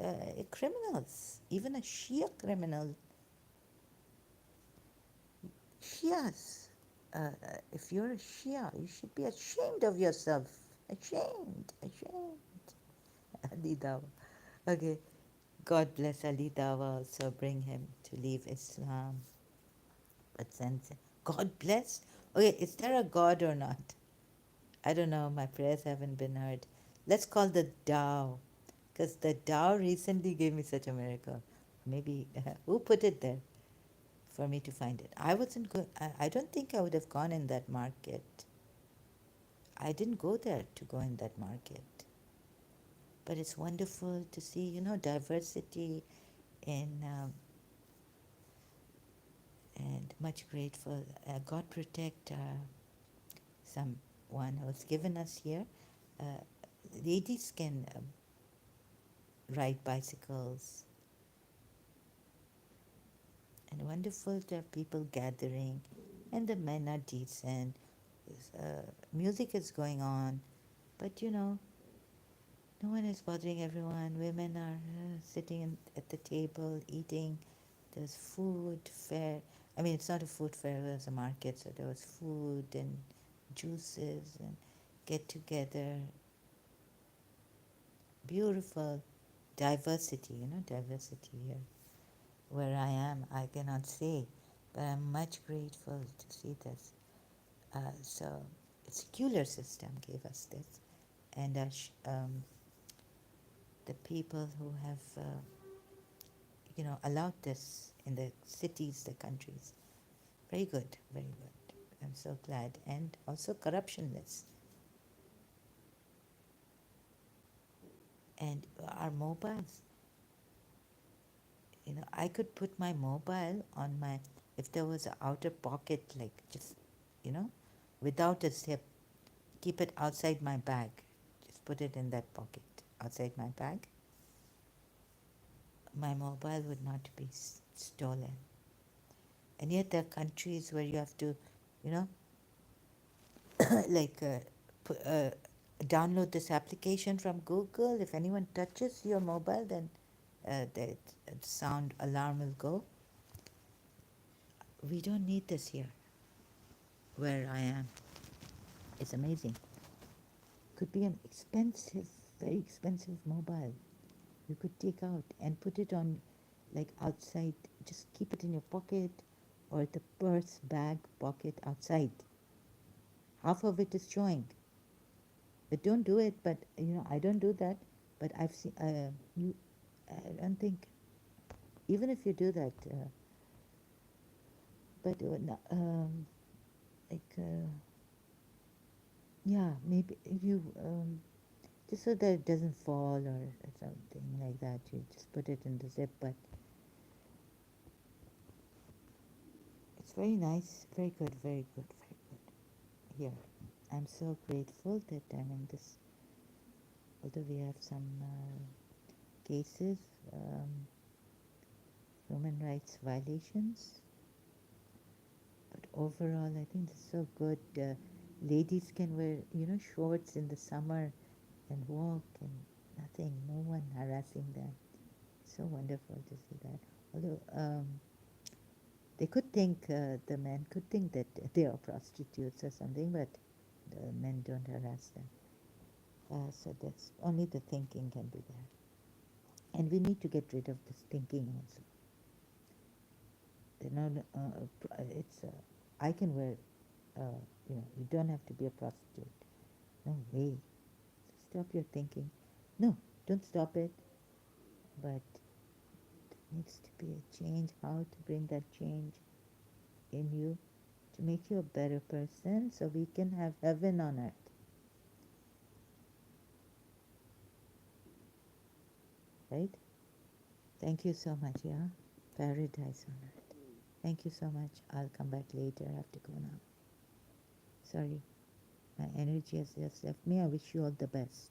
criminals, even a Shia criminal, Shias, if you're a Shia, you should be ashamed of yourself. Ashamed. Ali Dawa. Okay, God bless Ali Dawa, also bring him to leave Islam. But since God bless, okay, is there a God or not? I don't know, my prayers haven't been heard. Let's call the Tao, because the Tao recently gave me such a miracle. Maybe, who put it there for me to find it? I wasn't good. I don't think I would have gone in that market. I didn't go there to go in that market. But it's wonderful to see, diversity in, and much grateful. God protect someone who's given us here. Uh, Ladies can ride bicycles, and wonderful to have people gathering, and the men are decent. Music is going on, but no one is bothering everyone. Women are sitting at the table eating. There's food, fair. I mean, it's not a food fair, there's a market, so there was food and juices and get together. Beautiful diversity, diversity here. Where I am, I cannot say, but I'm much grateful to see this. So, secular system gave us this, and the people who have, allowed this in the cities, the countries. Very good, very good. I'm so glad, and also corruptionless. And our mobiles, I could put my mobile on my, if there was an outer pocket, like just, you know, without a zip, keep it outside my bag. Just put it in that pocket outside my bag. My mobile would not be stolen. And yet there are countries where you have to, you know, like download this application from Google. If anyone touches your mobile, then the sound alarm will go. We don't need this here, where I am. It's amazing. Could be an expensive, very expensive mobile. You could take out and put it on, like outside. Just keep it in your pocket or the purse, bag, pocket outside. Half of it is showing. But don't do it. But you know, I don't do that. But I've seen you. I don't think even if you do that. But like yeah, maybe you just so that it doesn't fall or something like that. You just put it in the zip. But it's very nice, very good, very good, very good. Here, I'm so grateful that I'm in this. Although we have some cases, human rights violations, but overall, I think it's so good. Ladies can wear, you know, shorts in the summer and walk and nothing, no one harassing them. It's so wonderful to see that. Although they could think, the men could think that they are prostitutes or something, but the men don't harass them. So that's only the thinking can be there. And we need to get rid of this thinking also. You know, it's I can wear, you know, you don't have to be a prostitute. No way. Stop your thinking. No, don't stop it. But there needs to be a change. How to bring that change in you to make you a better person so we can have heaven on earth. Right? Thank you so much, yeah? Paradise on earth. Thank you so much. I'll come back later. I have to go now. Sorry. My energy has just left me. I wish you all the best.